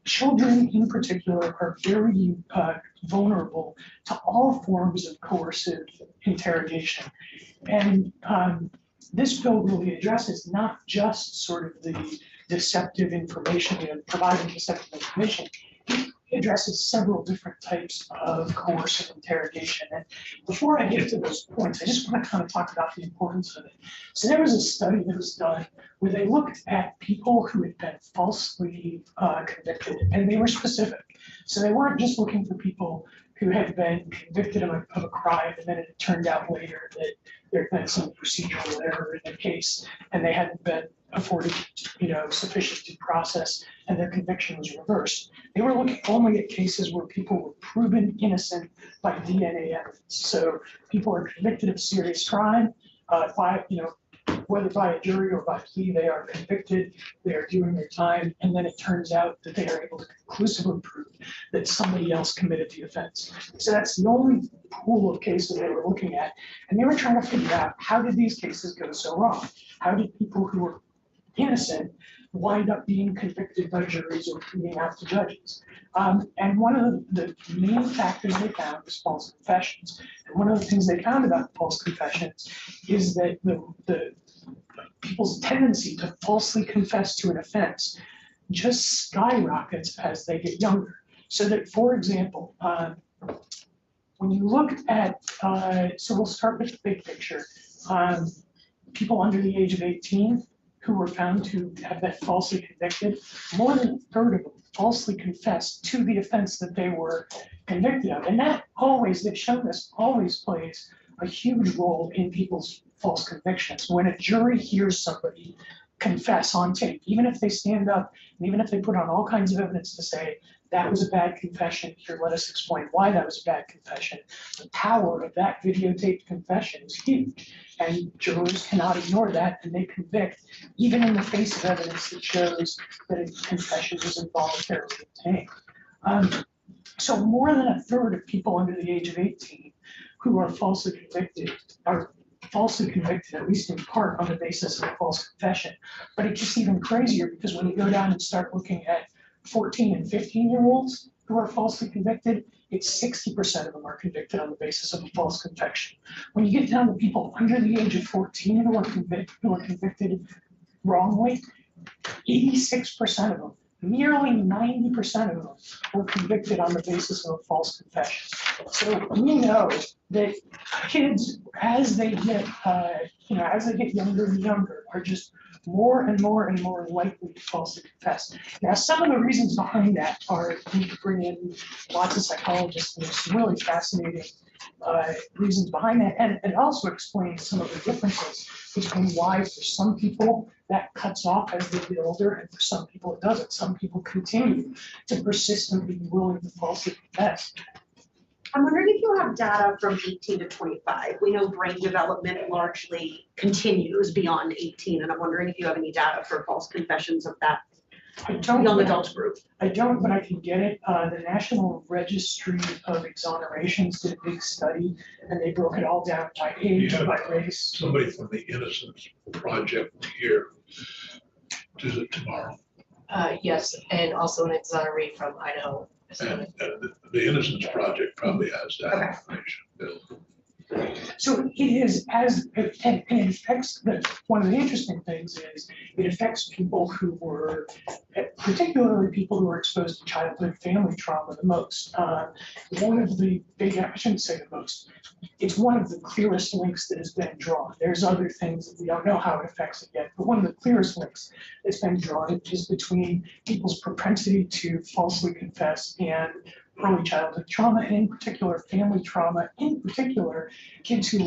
Children in particular are very vulnerable to all forms of coercive interrogation. And this bill really addresses not just sort of the deceptive information, providing deceptive information. It addresses several different types of coercive interrogation. And before I get to those points, I just want to kind of talk about the importance of it. So there was a study that was done where they looked at people who had been falsely convicted, and they were specific. So they weren't just looking for people who had been convicted of a crime, and then it turned out later that there had been some procedural error in the case, and they hadn't been afforded, sufficient due process, and their conviction was reversed. They were looking only at cases where people were proven innocent by DNA evidence. So people are convicted of serious crime, whether by a jury or by plea, they are convicted, they are doing their time, and then it turns out that they are able to conclusively prove that somebody else committed the offense. So that's the only pool of cases they were looking at, and they were trying to figure out, how did these cases go so wrong? How did people who were innocent wind up being convicted by juries or pleading out to judges? And one of the main factors they found was false confessions. And one of the things they found about false confessions is that the people's tendency to falsely confess to an offense just skyrockets as they get younger. So that, for example, when you look at, so we'll start with the big picture, people under the age of 18 who were found to have been falsely convicted, more than a third of them falsely confessed to the offense that they were convicted of. And that always, they've shown this, always plays a huge role in people's false convictions. When a jury hears somebody confess on tape, even if they stand up, and even if they put on all kinds of evidence to say, that was a bad confession, here, let us explain why that was a bad confession, the power of that videotaped confession is huge. And jurors cannot ignore that, and they convict, even in the face of evidence that shows that a confession was involuntarily obtained. So more than a third of people under the age of 18 who are falsely convicted are falsely convicted, at least in part, on the basis of a false confession. But it's just even crazier, because when you go down and start looking at 14 and 15-year-olds who are falsely convicted, it's 60% of them are convicted on the basis of a false confession. When you get down to people under the age of 14 who are convicted wrongly, 86% of them, nearly 90% of them were convicted on the basis of a false confession. So we know that kids, as they get, younger and younger, are just more and more and more likely to falsely confess. Now, some of the reasons behind that are, we could bring in lots of psychologists, and there's some really fascinating reasons behind that, and it also explains some of the differences between why for some people that cuts off as they get older, and for some people it doesn't. Some people continue to persistently be willing to falsely confess. I'm wondering if you have data from 18 to 25. We know brain development largely continues beyond 18, and I'm wondering if you have any data for false confessions of that young adult group. I don't, but I can get it. The National Registry of Exonerations did a big study, and they broke it all down by age, by race. Somebody from the Innocence Project here, is it tomorrow? Yes, and also an exoneree from Idaho. And the Innocence Project probably has that information. So it is and it affects, one of the interesting things is it affects people who were, particularly people who were exposed to childhood family trauma the most. One of the I shouldn't say the most, it's one of the clearest links that has been drawn. There's other things that we don't know how it affects it yet, but one of the clearest links that's been drawn is between people's propensity to falsely confess and early childhood trauma, and in particular family trauma, in particular kids who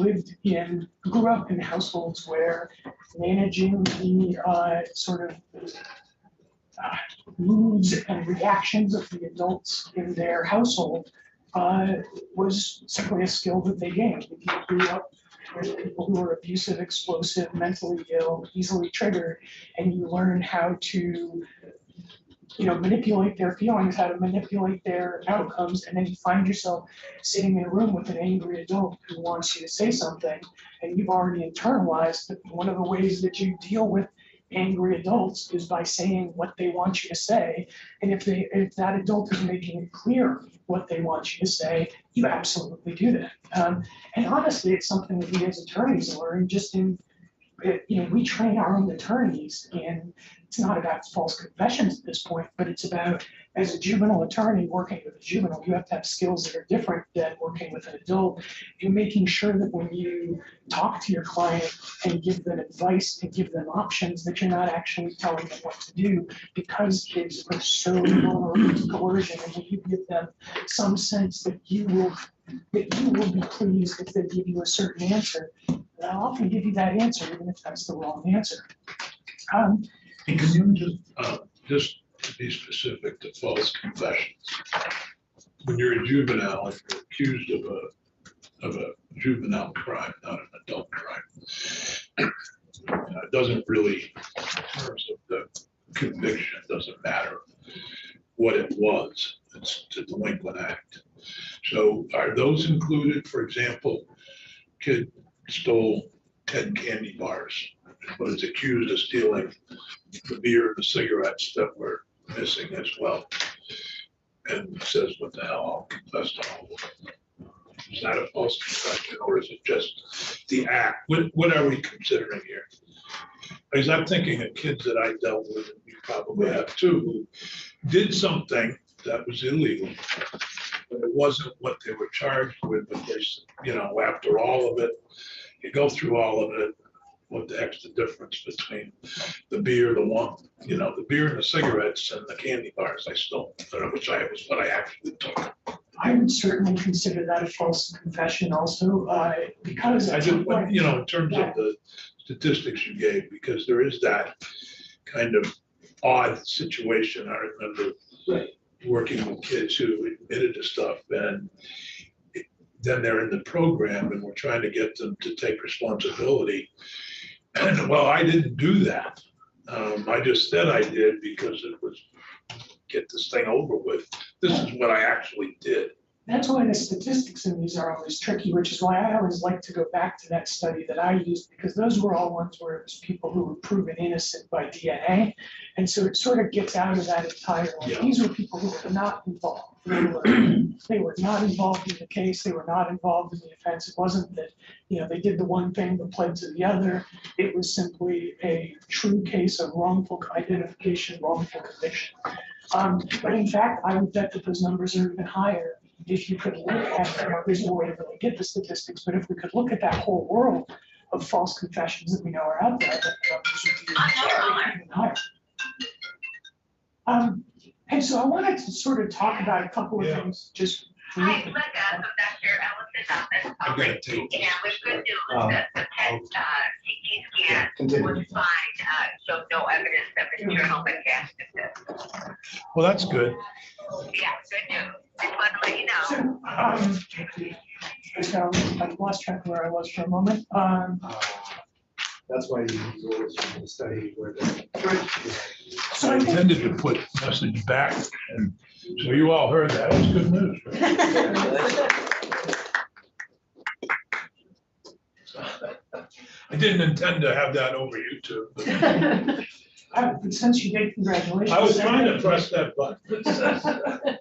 grew up in households where managing the sort of moods and reactions of the adults in their household was simply a skill that they gained. If you grew up with people who were abusive, explosive, mentally ill, easily triggered, and you learn how to manipulate their feelings, how to manipulate their outcomes, and then you find yourself sitting in a room with an angry adult who wants you to say something, and you've already internalized that one of the ways that you deal with angry adults is by saying what they want you to say, and if that adult is making it clear what they want you to say, you absolutely do that. And honestly, it's something that we as attorneys learn just in, we train our own attorneys, and it's not about false confessions at this point, but it's about, as a juvenile attorney working with a juvenile, you have to have skills that are different than working with an adult, and making sure that when you talk to your client and give them advice and give them options, that you're not actually telling them what to do, because kids are so vulnerable to coercion, and when you give them some sense that you will be pleased if they give you a certain answer, they'll often give you that answer, even if that's the wrong answer. Can you just to be specific to false confessions, when you're a juvenile, if you're accused of a juvenile crime, not an adult crime, it doesn't really, in terms of the conviction, doesn't matter what it was. It's a delinquent act. So are those included? For example, kid stole 10 candy bars, but is accused of stealing the beer and the cigarettes that were missing as well, and says, what the hell, I'll confess to all of it. Is that a false confession, or is it just the act? What are we considering here? Because I'm thinking of kids that I dealt with, and you probably have too, who did something that was illegal, but it wasn't what they were charged with, but they, after all of it, you go through all of it, what the heck's the difference between the beer, the beer and the cigarettes and the candy bars I stole, which was what I actually took. I would certainly consider that a false confession also, because I just, in terms of the statistics you gave, because there is that kind of odd situation. I remember working with kids who admitted to stuff, and then they're in the program and we're trying to get them to take responsibility. And well, I didn't do that. I just said I did because it was get this thing over with. This is what I actually did. That's why the statistics in these are always tricky, which is why I always like to go back to that study that I used, because those were all ones where it was people who were proven innocent by DNA. And so it sort of gets out of that entire, these were people who were not involved. They were not involved in the case. They were not involved in the offense. It wasn't that, they did the one thing but pled to the other. It was simply a true case of wrongful identification, wrongful conviction. But in fact, I would bet that those numbers are even higher if you could look at, there's no way to really get the statistics, but if we could look at that whole world of false confessions that we know are out there, that the numbers would be even higher. And so I wanted to sort of talk about a couple of things, just Hi, Linda, from Dr. Ellis's office. I'm gonna take And with good news that the PET CT scan was fine, showed no evidence of internal metastasis. Well, that's good. Yeah, good news. Just want to let you know. So I've lost track of where I was for a moment. That's why you use orders from the study where the. So I I think, intended to put message back, and so you all heard that. That's good news. I didn't intend to have that over YouTube. but since you did, congratulations. I was trying to press that button. It says,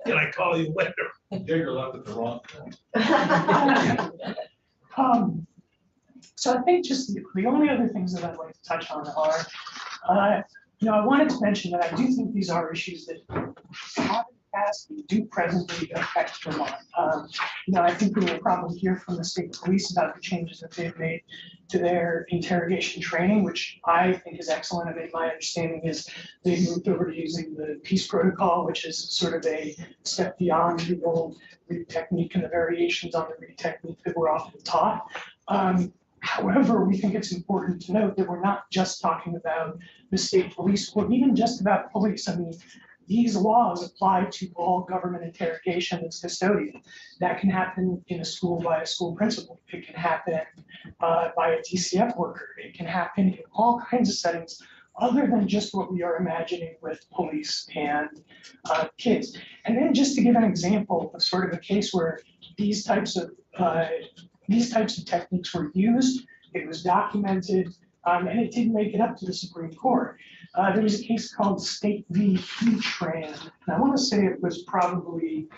can I call you later? You're left at the wrong time. So I think just the only other things that I'd like to touch on are, I wanted to mention that I do think these are issues that have passed and do presently affect Vermont. I think we will probably hear from the state police about the changes that they've made to their interrogation training, which I think is excellent. I mean, my understanding is they moved over to using the peace protocol, which is sort of a step beyond the old read technique and the variations on the read technique that were often taught. However, we think it's important to note that we're not just talking about the state police or even just about police. I mean, these laws apply to all government interrogation as custodian. That can happen in a school by a school principal. It can happen by a DCF worker. It can happen in all kinds of settings other than just what we are imagining with police and kids. And then just to give an example of sort of a case where these types of techniques were used, it was documented, and it did make it up to the Supreme Court. There was a case called State v. Tran, and I want to say it was probably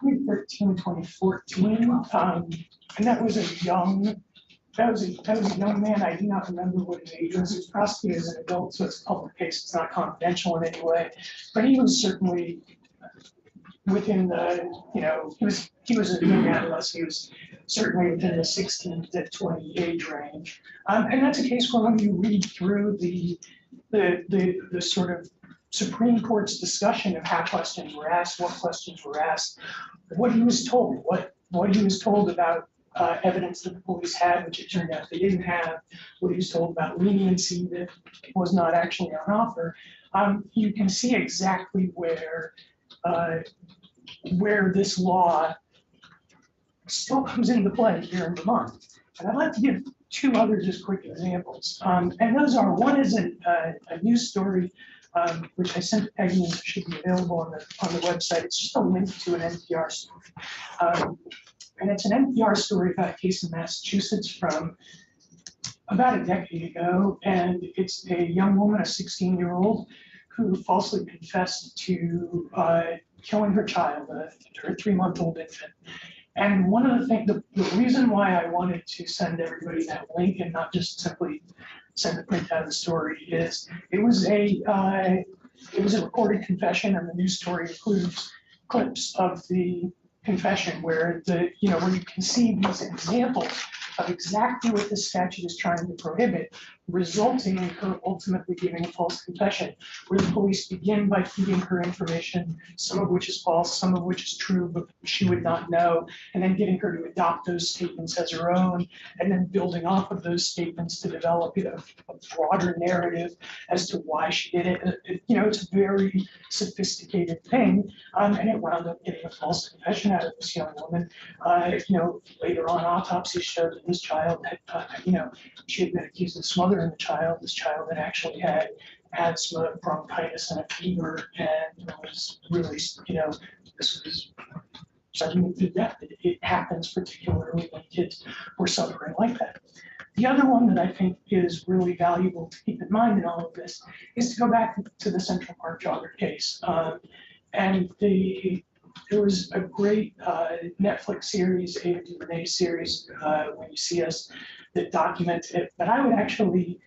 2013, 2014, and that was a young man. I do not remember what his age was. He was prosecuted as an adult, so it's a public case. It's not confidential in any way, but he was certainly within the, he was a young adolescent. He was certainly within the 16 to 20 age range. And that's a case where when you read through the sort of Supreme Court's discussion of how questions were asked, what questions were asked, what he was told, what he was told about evidence that the police had, which it turned out they didn't have, what he was told about leniency that was not actually on offer, you can see exactly where this law still comes into play here in Vermont. And I'd like to give two other just quick examples. And those are, one is a news story, which I sent to Peggy and should be available on the website. It's just a link to an NPR story. And it's an NPR story about a case in Massachusetts from about a decade ago. And it's a young woman, a 16-year-old, who falsely confessed to killing her child, her 3-month-old infant. And one of the things, the reason why I wanted to send everybody that link and not just simply send a printout of the story is it was a recorded confession, and the news story includes clips of the confession where where you can see these examples of exactly what the statute is trying to prohibit, resulting in her ultimately giving a false confession, where the police begin by feeding her information, some of which is false, some of which is true, but she would not know, and then getting her to adopt those statements as her own, and then building off of those statements to develop a broader narrative as to why she did it. It's a very sophisticated thing, and it wound up getting a false confession out of this young woman. Later on, autopsy showed that this child had, she had been accused of smothering the child. This child had actually had asthma, bronchitis, and a fever, and was really, this was suddenly to death. It happens particularly when kids were suffering like that. The other one that I think is really valuable to keep in mind in all of this is to go back to the Central Park jogger case. And there was a great Netflix series, Ava DuVernay series, When You See Us, that documented it. But I would actually,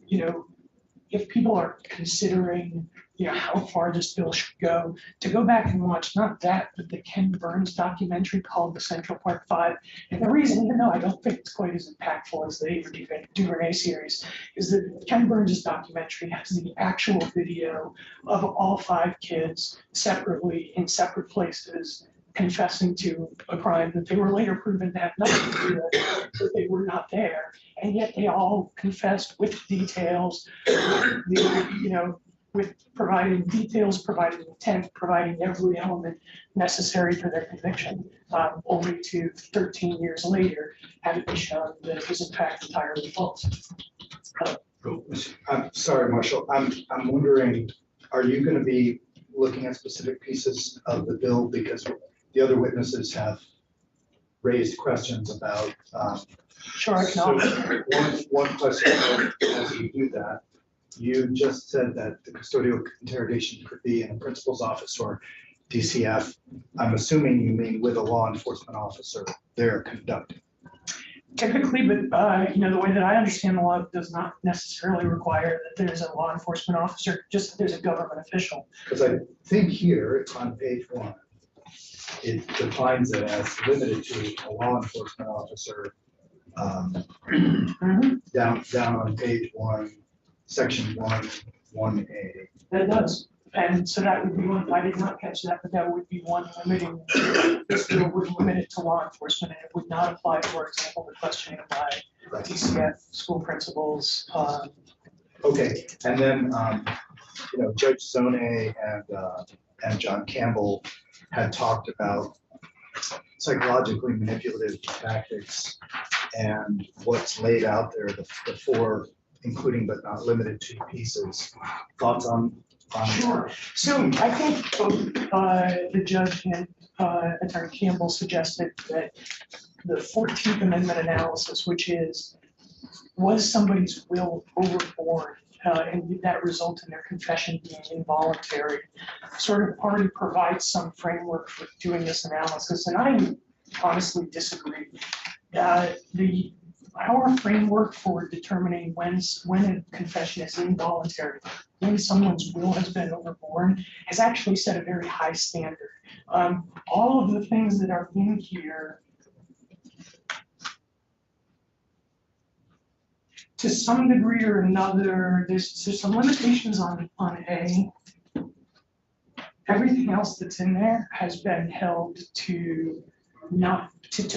if people are considering, how far this bill should go, to go back and watch not that, but the Ken Burns documentary called The Central Park 5. And the reason, even though I don't think it's quite as impactful as the Ava DuVernay series, is that Ken Burns' documentary has the actual video of all 5 kids separately in separate places confessing to a crime that they were later proven to have nothing to do with, that they were not there. And yet they all confessed with details, with providing details, providing intent, providing every element necessary for their conviction, only to 13 years later have it be shown that it was in fact entirely false. I'm sorry, Marshall. I'm wondering, are you going to be looking at specific pieces of the bill, because the other witnesses have raised questions about. Sure, I can. So one question as you do that. You just said that the custodial interrogation could be in a principal's office or DCF. I'm assuming you mean with a law enforcement officer there conducting. Typically, but, the way that I understand the law does not necessarily require that there's a law enforcement officer, just that there's a government official. Because I think here, it's on page 1, it defines it as limited to a law enforcement officer. Down on page 1, section 1A. That does. And so that would be one, I did not catch that, but that would be one limiting, this bill would limit it to law enforcement, and it would not apply, for example, the questioning by TCF, school principals. Okay, and then, Judge Zone and John Campbell had talked about psychologically manipulative tactics and what's laid out there, the 4, including but not limited to pieces. Thoughts on? Sure. So I think both the judge and Attorney Campbell suggested that the 14th Amendment analysis, which is, was somebody's will overboard, and did that result in their confession being involuntary, sort of already provides some framework for doing this analysis. And I honestly disagree. Our framework for determining when a confession is involuntary, when someone's will has been overborne, has actually set a very high standard. All of the things that are in here, to some degree or another, there's some limitations on A. Everything else that's in there has been held to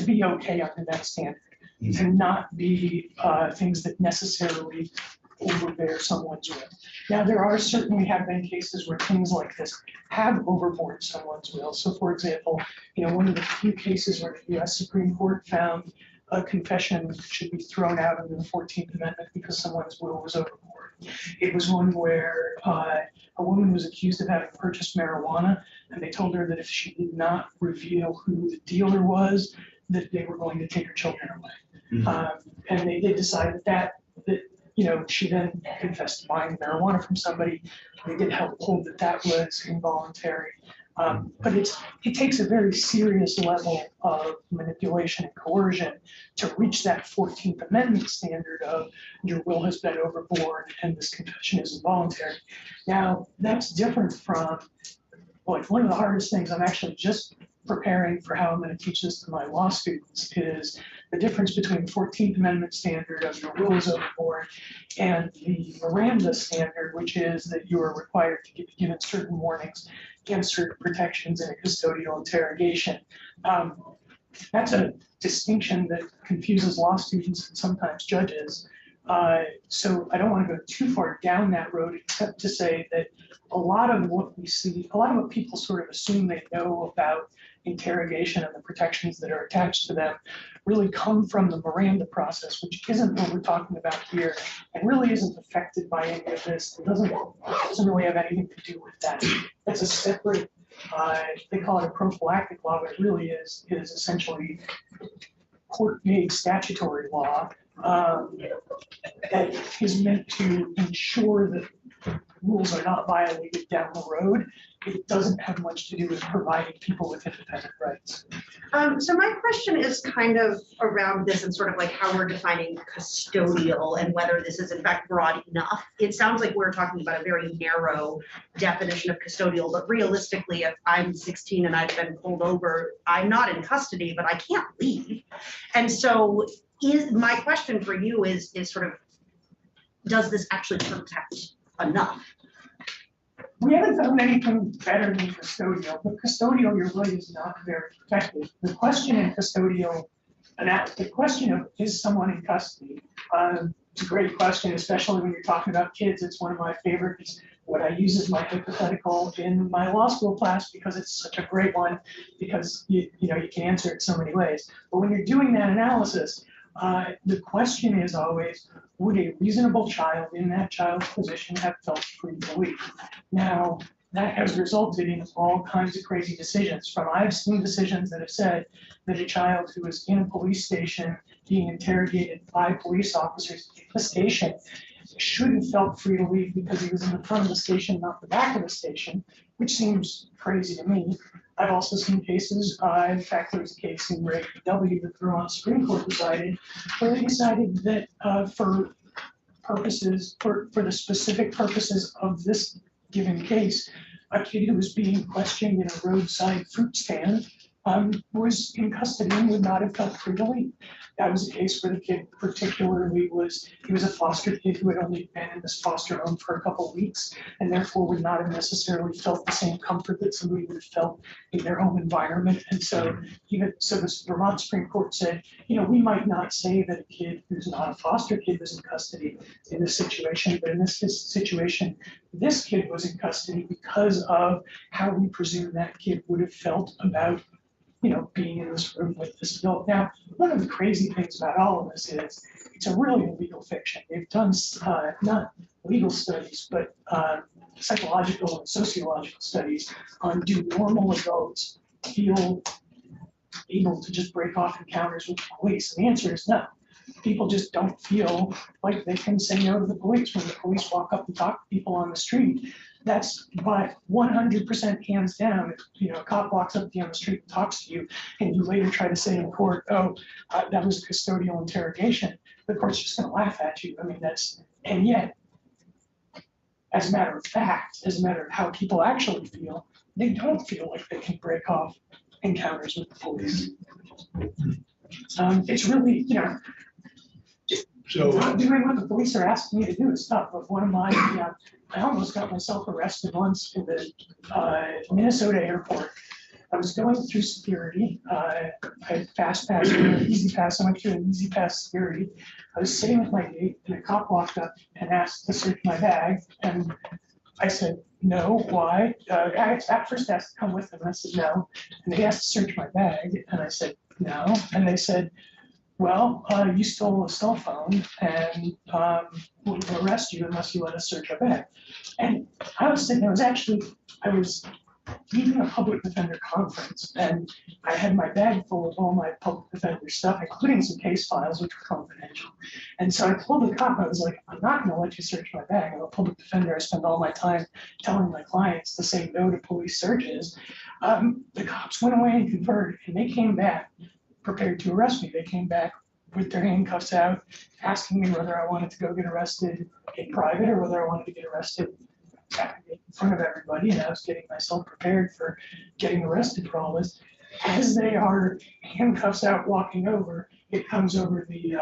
be okay under that standard. To not be things that necessarily overbear someone's will. Now, there certainly have been cases where things like this have overborne someone's will. So, for example, one of the few cases where the U.S. Supreme Court found a confession should be thrown out under the 14th Amendment because someone's will was overboard. It was one where a woman was accused of having purchased marijuana, and they told her that if she did not reveal who the dealer was, that they were going to take her children away. And they did decide that she then confessed to buying marijuana from somebody. They did hold that was involuntary. But it takes a very serious level of manipulation and coercion to reach that 14th Amendment standard of your will has been overboard and this confession is involuntary. Now, that's different from, one of the hardest things I'm actually just preparing for how I'm going to teach this to my law students is the difference between the 14th Amendment standard of your will is overboard and the Miranda standard, which is that you are required to be given certain warnings and certain protections in a custodial interrogation. That's a distinction that confuses law students and sometimes judges. So I don't want to go too far down that road, except to say that a lot of what we see, a lot of what people sort of assume they know about interrogation and the protections that are attached to them really come from the Miranda process, which isn't what we're talking about here and really isn't affected by any of this. It doesn't really have anything to do with that. That's a separate, they call it a prophylactic law, but it really is essentially court-made statutory law that is meant to ensure that rules are not violated down the road. It doesn't have much to do with providing people with independent rights. So my question is kind of around this and sort of like how we're defining custodial and whether this is in fact broad enough. It sounds like we're talking about a very narrow definition of custodial, but realistically, if I'm 16 and I've been pulled over, I'm not in custody, but I can't leave. And so my question for you is sort of, does this actually protect enough? We haven't done anything better than custodial, but custodial really is not very effective. The question in custodial, the question of is someone in custody, it's a great question, especially when you're talking about kids. It's one of my favorites. What I use as my hypothetical in my law school class because it's such a great one, because you can answer it so many ways. But when you're doing that analysis, the question is always, would a reasonable child in that child's position have felt free to leave? Now, that has resulted in all kinds of crazy decisions. I've seen decisions that have said that a child who is in a police station being interrogated by police officers in the station should have felt free to leave because he was in the front of the station, not the back of the station, which seems crazy to me. I've also seen cases, in fact, there was a case in Ray W. that the Vermont Supreme Court decided, where they decided that for the specific purposes of this given case, a kid who was being questioned in a roadside fruit stand was in custody and would not have felt free to leave. That was a case where the kid particularly he was a foster kid who had only been in this foster home for a couple of weeks and therefore would not have necessarily felt the same comfort that somebody would have felt in their home environment. And so the Vermont Supreme Court said, we might not say that a kid who's not a foster kid was in custody in this situation, but in this situation, this kid was in custody because of how we presume that kid would have felt about being in this room with this adult. Now, one of the crazy things about all of this is it's a really legal fiction. They've done not legal studies, but psychological and sociological studies on do normal adults feel able to just break off encounters with the police? And the answer is no. People just don't feel like they can say no to the police when the police walk up and talk to people on the street. That's by 100% hands down. If a cop walks up to you on the street and talks to you, and you later try to say in court, that was a custodial interrogation, the court's just going to laugh at you. I mean, and yet, as a matter of fact, as a matter of how people actually feel, they don't feel like they can break off encounters with the police. It's really, So, not doing what the police are asking me to do is tough, but one of my, I almost got myself arrested once in the Minnesota airport. I was going through security. I had fast pass, easy pass. I went through an easy pass security. I was sitting with my gate, and a cop walked up and asked to search my bag. And I said, no, why? I at first asked to come with them. I said, no. And they asked to search my bag. And I said, no. And they said, well, you stole a cell phone and we'll arrest you unless you let us search our bag. And I was sitting there, I was leaving a public defender conference and I had my bag full of all my public defender stuff, including some case files, which were confidential. And so I told the cop, I was like, I'm not gonna let you search my bag. I'm a public defender. I spend all my time telling my clients to say no to police searches. The cops went away and conferred and they came back prepared to arrest me. They came back with their handcuffs out, asking me whether I wanted to go get arrested in private or whether I wanted to get arrested in front of everybody. And I was getting myself prepared for getting arrested for all this. As they are handcuffs out walking over, it comes over the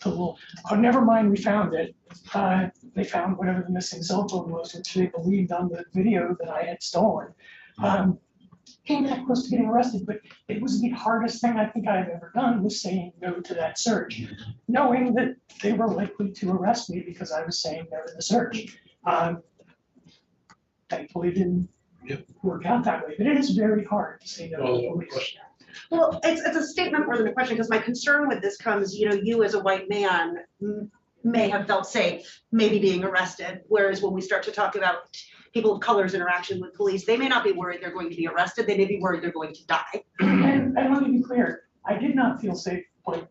little, oh, never mind, we found it. They found whatever the missing cell phone was, which they believed on the video that I had stolen. Came that close to getting arrested, but it was the hardest thing I think I've ever done was saying no to that search, knowing that they were likely to arrest me because I was saying no to the search. Thankfully, it didn't work out that way, but it is very hard to say no to the police. Well, it's a statement more than a question, because my concern with this comes, you as a white man may have felt safe, maybe being arrested, whereas when we start to talk about people of color's interaction with police, they may not be worried they're going to be arrested, they may be worried they're going to die. And let me be clear, I did not feel safe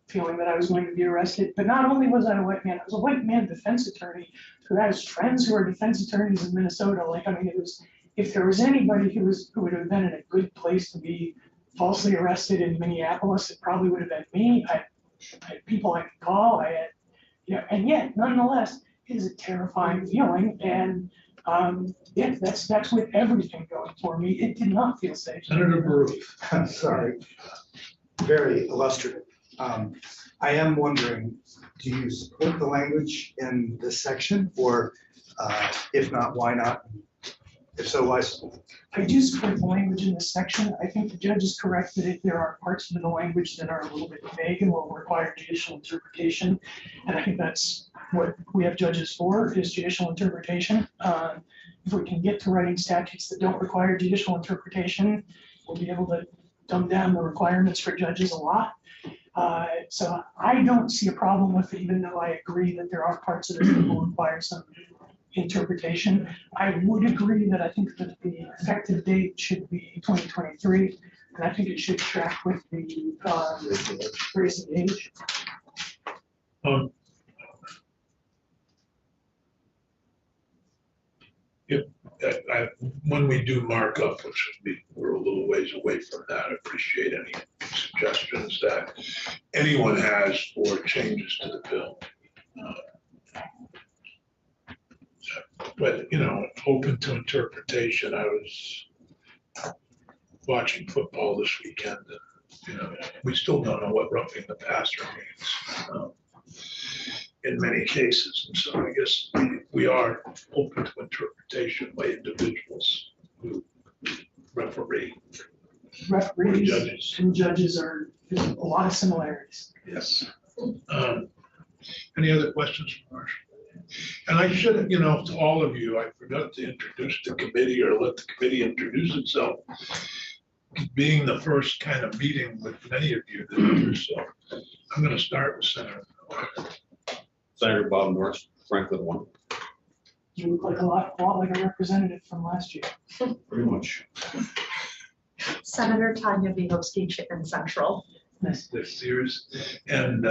feeling that I was going to be arrested, but not only was I a white man, I was a white man defense attorney who has friends who are defense attorneys in Minnesota. If there was anybody who would have been in a good place to be falsely arrested in Minneapolis, it probably would have been me. I had people I could call, and yet, nonetheless, it is a terrifying feeling, and that's with everything going for me. It did not feel safe. Senator Baruch. I'm sorry. Very illustrative. I am wondering, do you support the language in this section, or if not, why not? If so, why support? I do support the language in this section. I think the judge is correct that if there are parts of the language that are a little bit vague and will require judicial interpretation, and I think that's what we have judges for, is judicial interpretation. If we can get to writing statutes that don't require judicial interpretation, we'll be able to dumb down the requirements for judges a lot. So I don't see a problem with it, even though I agree that there are parts of it that will require some interpretation. I would agree that I think that the effective date should be 2023, and I think it should track with the raising age. When we do markup, which would be, we're a little ways away from that, I appreciate any suggestions that anyone has for changes to the bill. But, open to interpretation. I was watching football this weekend and, we still don't know what roughing the passer means. In many cases, and so I guess we are open to interpretation by individuals who referee. Referees Judges. and judges there's a lot of similarities. Yes. Any other questions for Marshall? And I should, to all of you, I forgot to introduce the committee or let the committee introduce itself. Being the first kind of meeting with many of you that do so. I'm going to start with Senator. Senator Bob Norris, Franklin one, You look like a lot like a representative from last year. pretty much. Senator Tanya Vihovsky, Chittenden Central. Nice. This year's, and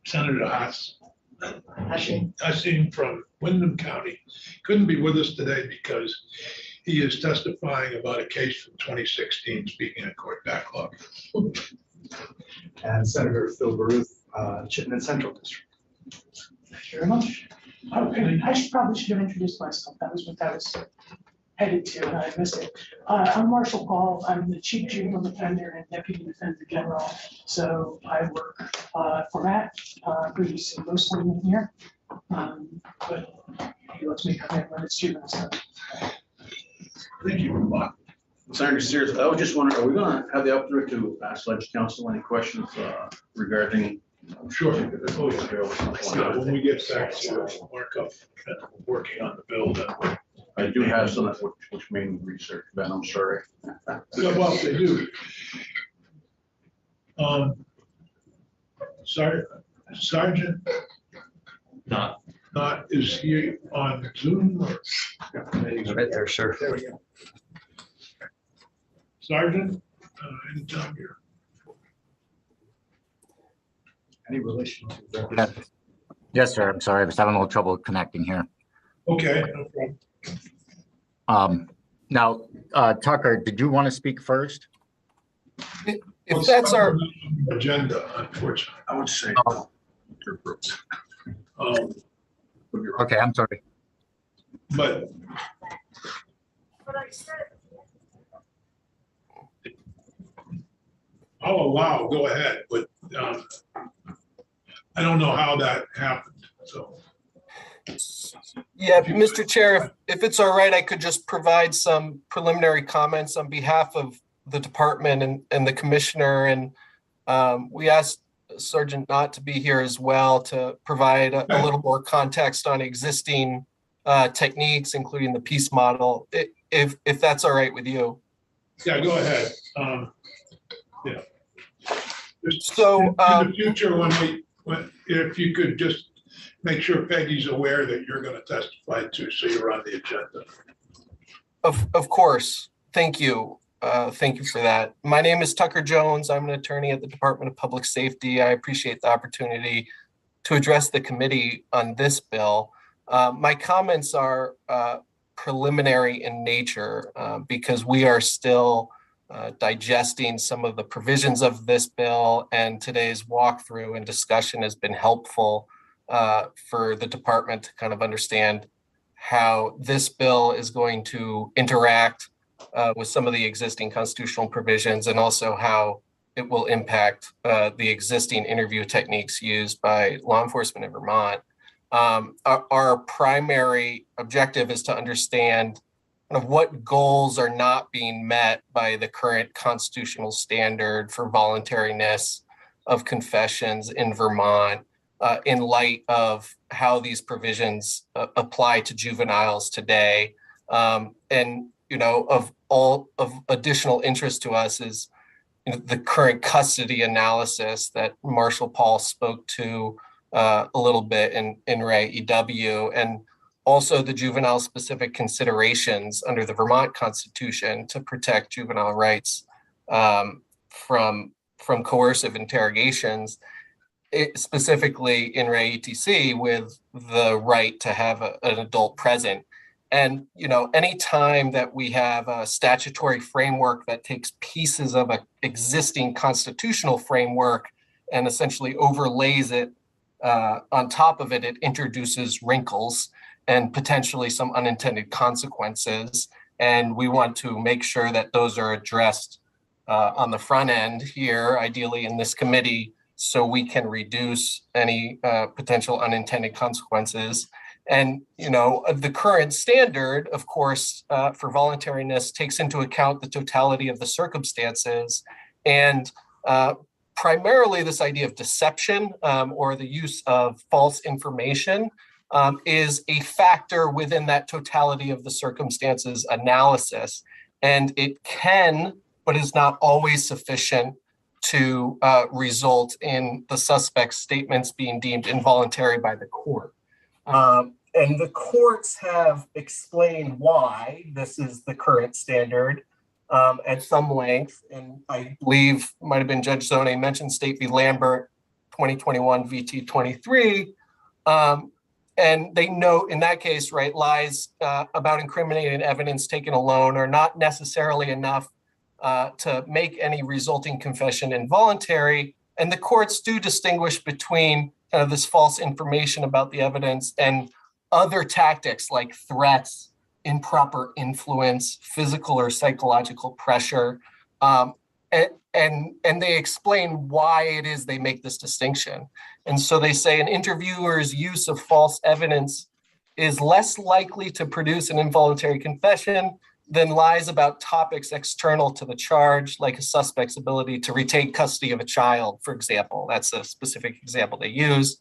Senator Hassing from Wyndham County couldn't be with us today because he is testifying about a case from 2016, speaking of court backlog. And Senator Phil Baruth, Chittenden Central District. Thank you very much. Okay, probably should have introduced myself. That was what that was headed to, and I missed it. I'm Marshall Paul. I'm the Chief Juvenile Defender and Deputy Defender General. So I work for Matt, previously mostly in here. But he lets me come in when it's juvenile stuff. Thank you, Bob. Senator Sears, I was just wondering, are we gonna have the opportunity to ask Ledge Council any questions regarding? Sure. Oh, yeah. When we get back to markup and working on the bill, then. I do have some which made me research, Ben, I'm sorry. Yeah, well, they do. Sergeant? Not, is he on Zoom or? He's right there, sir. There we go. Sergeant, anytime here. Any relation to? Yes, sir. I'm sorry. I was having a little trouble connecting here. Okay, no problem. Now, Tucker, did you want to speak first? If that's our agenda, unfortunately. I would say. Okay, I'm sorry. But I'll allow, go ahead, but I don't know how that happened, so. Yeah, Mr. Chair, if it's all right, I could just provide some preliminary comments on behalf of the department and the commissioner. And we asked Sergeant Knott to be here as well to provide a little more context on existing techniques, including the peace model, if that's all right with you. Yeah, go ahead. Yeah. So in the future, if you could just make sure Peggy's aware that you're going to testify too, so you're on the agenda. Of course. Thank you. Thank you for that. My name is Tucker Jones. I'm an attorney at the Department of Public Safety. I appreciate the opportunity to address the committee on this bill. My comments are preliminary in nature because we are still digesting some of the provisions of this bill, and today's walkthrough and discussion has been helpful for the department to kind of understand how this bill is going to interact with some of the existing constitutional provisions, and also how it will impact the existing interview techniques used by law enforcement in Vermont. Our primary objective is to understand kind of what goals are not being met by the current constitutional standard for voluntariness of confessions in Vermont in light of how these provisions apply to juveniles today. And, of additional interest to us is the current custody analysis that Marshall Paul spoke to a little bit in Ray EW, and also the juvenile specific considerations under the Vermont Constitution to protect juvenile rights from coercive interrogations, specifically in Ray ETC with the right to have an adult present. And, any time that we have a statutory framework that takes pieces of an existing constitutional framework and essentially overlays it on top of it, it introduces wrinkles and potentially some unintended consequences. And we want to make sure that those are addressed on the front end here, ideally in this committee, so we can reduce any potential unintended consequences. And, the current standard, of course, for voluntariness takes into account the totality of the circumstances and primarily this idea of deception or the use of false information is a factor within that totality of the circumstances analysis. And it can, but is not always sufficient to result in the suspect's statements being deemed involuntary by the court. And the courts have explained why this is the current standard at some length. And I believe might have been Judge Zone mentioned State v. Lambert 2021 VT 23. And they note in that case, right, lies about incriminating evidence taken alone are not necessarily enough to make any resulting confession involuntary. And the courts do distinguish between kind of this false information about the evidence and other tactics like threats, improper influence, physical or psychological pressure. And they explain why it is they make this distinction. And so they say an interviewer's use of false evidence is less likely to produce an involuntary confession than lies about topics external to the charge, like a suspect's ability to retain custody of a child, for example. That's a specific example they use.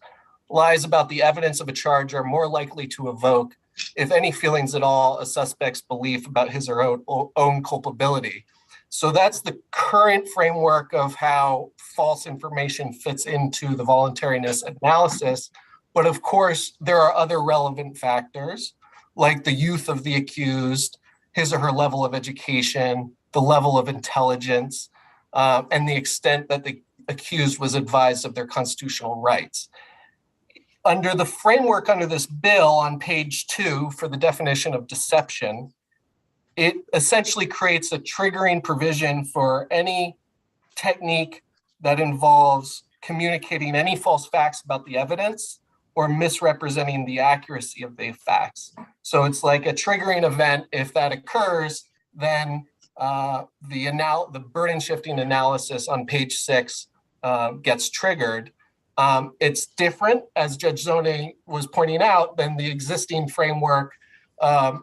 Lies about the evidence of a charge are more likely to evoke, if any feelings at all, a suspect's belief about his or her own culpability. So that's the current framework of how false information fits into the voluntariness analysis. But of course, there are other relevant factors, like the youth of the accused, his or her level of education, the level of intelligence, and the extent that the accused was advised of their constitutional rights. Under the framework under this bill on page 2 for the definition of deception, it essentially creates a triggering provision for any technique that involves communicating any false facts about the evidence or misrepresenting the accuracy of the facts. So it's like a triggering event. If that occurs, then the burden shifting analysis on page 6 gets triggered. It's different, as Judge Zone was pointing out, than the existing framework,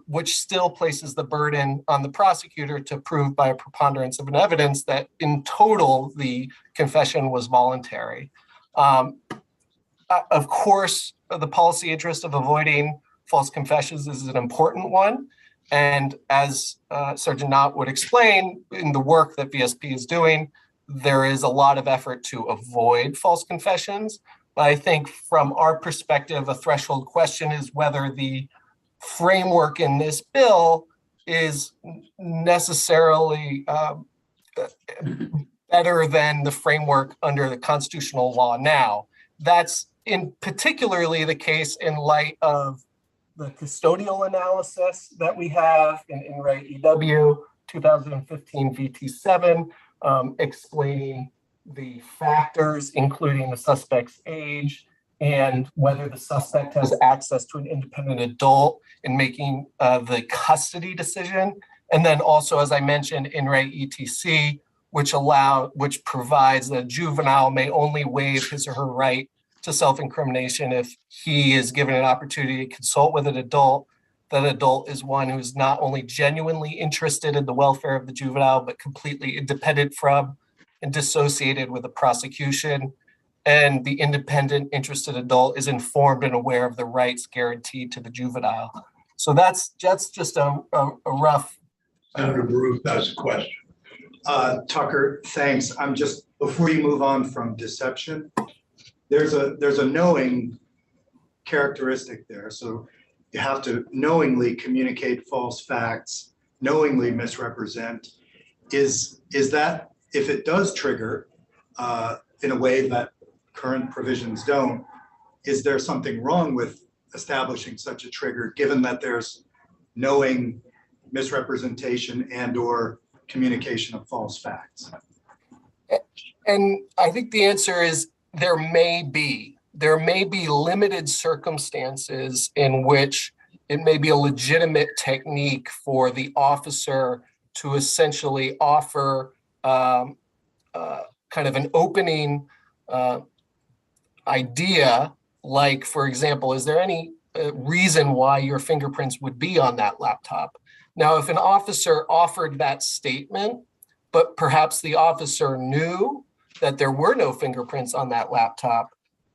which still places the burden on the prosecutor to prove by a preponderance of an evidence that in total the confession was voluntary. Of course, the policy interest of avoiding false confessions is an important one. And as Sergeant Knott would explain, in the work that VSP is doing, there is a lot of effort to avoid false confessions. But I think from our perspective, a threshold question is whether the framework in this bill is necessarily better than the framework under the constitutional law now. That's in particularly the case in light of the custodial analysis that we have in Wright EW 2015 VT7, explaining the factors, including the suspect's age and whether the suspect has access to an independent adult in making the custody decision. And then also, as I mentioned, in Wright ETC, which provides that a juvenile may only waive his or her right to self-incrimination if he is given an opportunity to consult with an adult. That adult is one who is not only genuinely interested in the welfare of the juvenile, but completely independent from and dissociated with the prosecution. And the independent interested adult is informed and aware of the rights guaranteed to the juvenile. So that's just a rough. Senator Baruch, that's a question. Tucker, thanks. I'm just, before you move on from deception, there's a knowing characteristic there. So you have to knowingly communicate false facts, knowingly misrepresent. Is that, if it does trigger in a way that current provisions don't, is there something wrong with establishing such a trigger, given that there's knowing misrepresentation and or communication of false facts? And I think the answer is there may be limited circumstances in which it may be a legitimate technique for the officer to essentially offer kind of an opening idea, like, for example, is there any reason why your fingerprints would be on that laptop? Now, if an officer offered that statement, but perhaps the officer knew that there were no fingerprints on that laptop,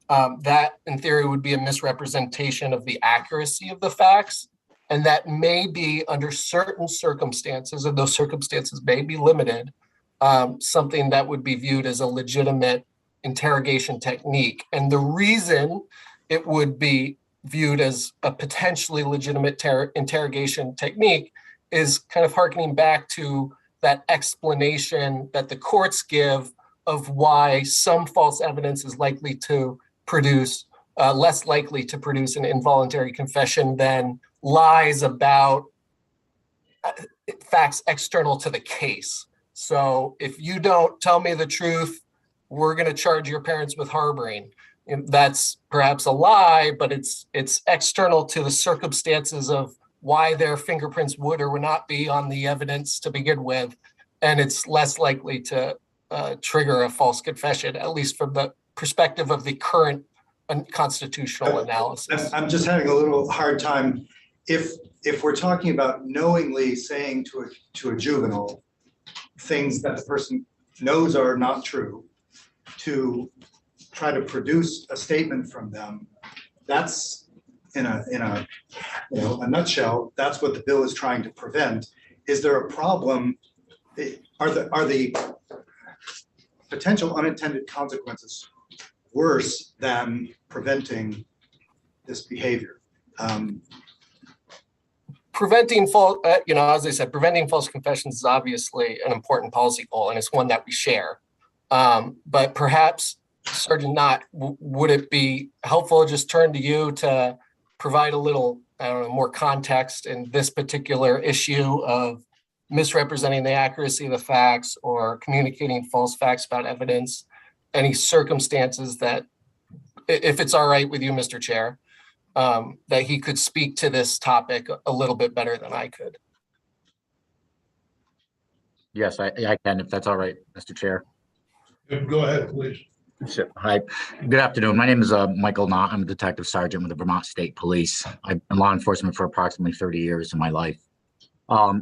that in theory would be a misrepresentation of the accuracy of the facts. And that may be under certain circumstances, and those circumstances may be limited, something that would be viewed as a legitimate interrogation technique. And the reason it would be viewed as a potentially legitimate interrogation technique is kind of hearkening back to that explanation that the courts give of why some false evidence is likely to produce, less likely to produce an involuntary confession than lies about facts external to the case. So if you don't tell me the truth, we're going to charge your parents with harboring. And that's perhaps a lie, but it's external to the circumstances of why their fingerprints would or would not be on the evidence to begin with. And it's less likely to trigger a false confession, at least from the perspective of the current constitutional analysis. I'm just having a little hard time. If we're talking about knowingly saying to a juvenile things that the person knows are not true, to try to produce a statement from them, that's in a nutshell, that's what the bill is trying to prevent. Is there a problem? Are the potential unintended consequences worse than preventing this behavior? Preventing false, as I said, preventing false confessions is obviously an important policy goal, and it's one that we share. But perhaps, Sergeant Knott, would it be helpful to just turn to you to provide a little, more context in this particular issue of misrepresenting the accuracy of the facts or communicating false facts about evidence? Any circumstances that, if it's all right with you, Mr. Chair, that he could speak to this topic a little bit better than I could? Yes, I can, if that's all right, Mr. Chair. Go ahead, please. Sure. Hi, good afternoon. My name is Michael Knott. I'm a detective sergeant with the Vermont State Police. I've been law enforcement for approximately 30 years in my life.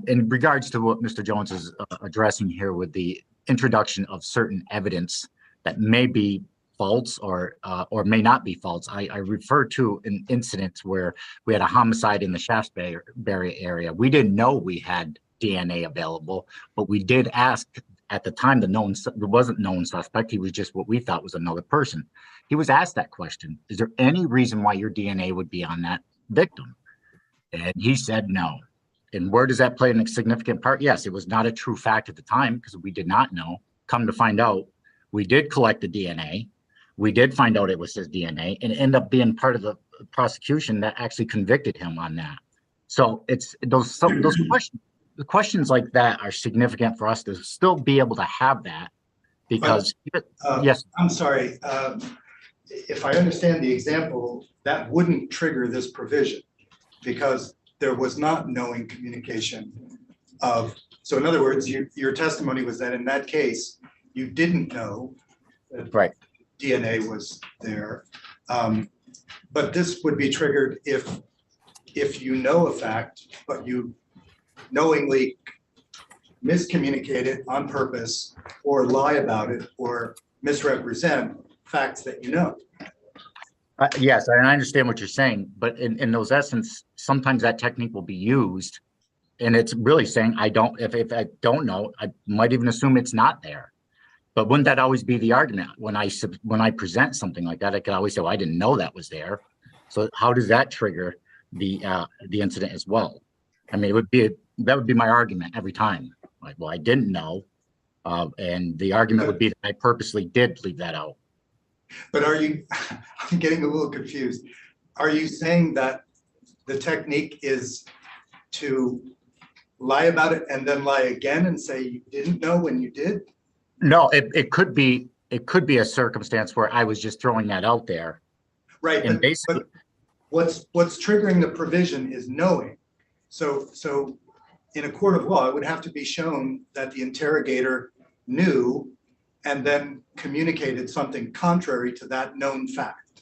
In regards to what Mr. Jones is addressing here with the introduction of certain evidence that may be false or may not be false, I refer to an incident where we had a homicide in the Shaftesbury area. We didn't know we had DNA available, but we did ask. At the time, there wasn't known suspect. He was just what we thought was another person. He was asked that question: is there any reason why your DNA would be on that victim? And he said no. And where does that play a significant part? Yes, it was not a true fact at the time because we did not know. Come to find out, we did collect the DNA. We did find out it was his DNA, and it ended up being part of the prosecution that actually convicted him on that. So it's those questions. The questions like that are significant for us to still be able to have that, because yes. I'm sorry. If I understand the example, that wouldn't trigger this provision because there was not knowing communication of. So in other words, your testimony was that in that case, you didn't know that right. DNA was there. But this would be triggered if you know a fact, but you knowingly miscommunicate it on purpose or lie about it or misrepresent facts that you know. Yes, and I understand what you're saying, but in those essence, sometimes that technique will be used, and it's really saying if I don't know, I might even assume it's not there. But wouldn't that always be the argument when I present something like that? I could always say, well, I didn't know that was there. So how does that trigger the incident as well? I mean, that would be my argument every time. Like, well, I didn't know, and the argument would be that I purposely did leave that out. But I'm getting a little confused. Are you saying that the technique is to lie about it and then lie again and say you didn't know when you did? No, it could be a circumstance where I was just throwing that out there. Right, And but basically, what's triggering the provision is knowing. So in a court of law, it would have to be shown that the interrogator knew and then communicated something contrary to that known fact.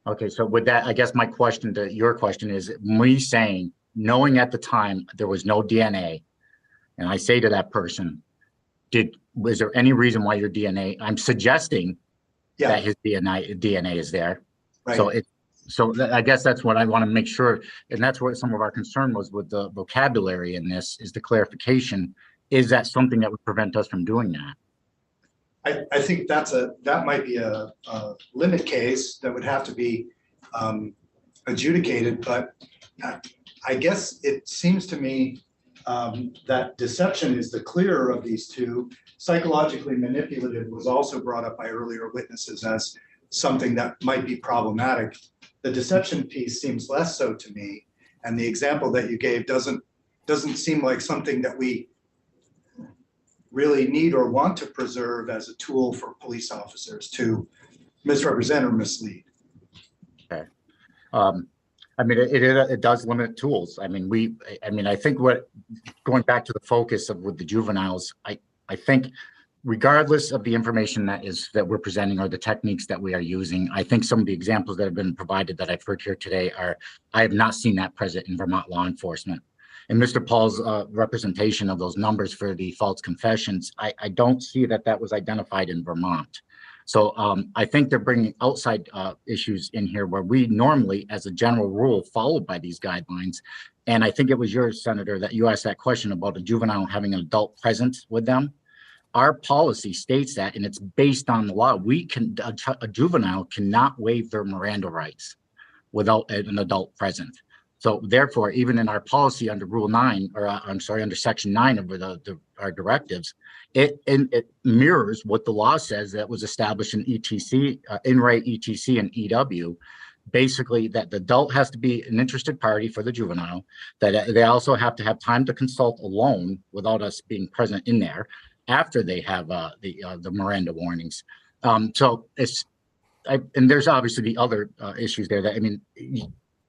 okay, so with that, I guess my question to your question is me saying, knowing at the time there was no DNA, and I say to that person, was there any reason why your DNA, I'm suggesting Yeah, that his DNA is there. right. So I guess that's what I want to make sure, and that's what some of our concern was with the vocabulary in this, is the clarification. Is that something that would prevent us from doing that? I think that might be a limit case that would have to be adjudicated, but I guess it seems to me that deception is the clearer of these two. Psychologically manipulative was also brought up by earlier witnesses as something that might be problematic. The deception piece seems less so to me, and the example that you gave doesn't seem like something that we really need or want to preserve as a tool for police officers to misrepresent or mislead. Okay. I mean, it does limit tools. I mean, I think going back to the focus of with the juveniles, I think regardless of the information that we're presenting or the techniques that we are using, I think some of the examples that have been provided that I've heard here today I have not seen that present in Vermont law enforcement. And Mr. Paul's representation of those numbers for the false confessions, I don't see that was identified in Vermont. So I think they're bringing outside issues in here where we normally, as a general rule, followed by these guidelines. And I think it was yours, Senator, that you asked that question about a juvenile having an adult present with them. Our policy states that, and it's based on the law. A juvenile cannot waive their Miranda rights without an adult present. So therefore, even in our policy under Rule 9, or I'm sorry, under Section 9 of our directives, it mirrors what the law says that was established in ETC, in-rate ETC and EW. Basically, that the adult has to be an interested party for the juvenile, that they also have to have time to consult alone without us being present in there after they have the Miranda warnings. So and there's obviously the other issues there that, I mean,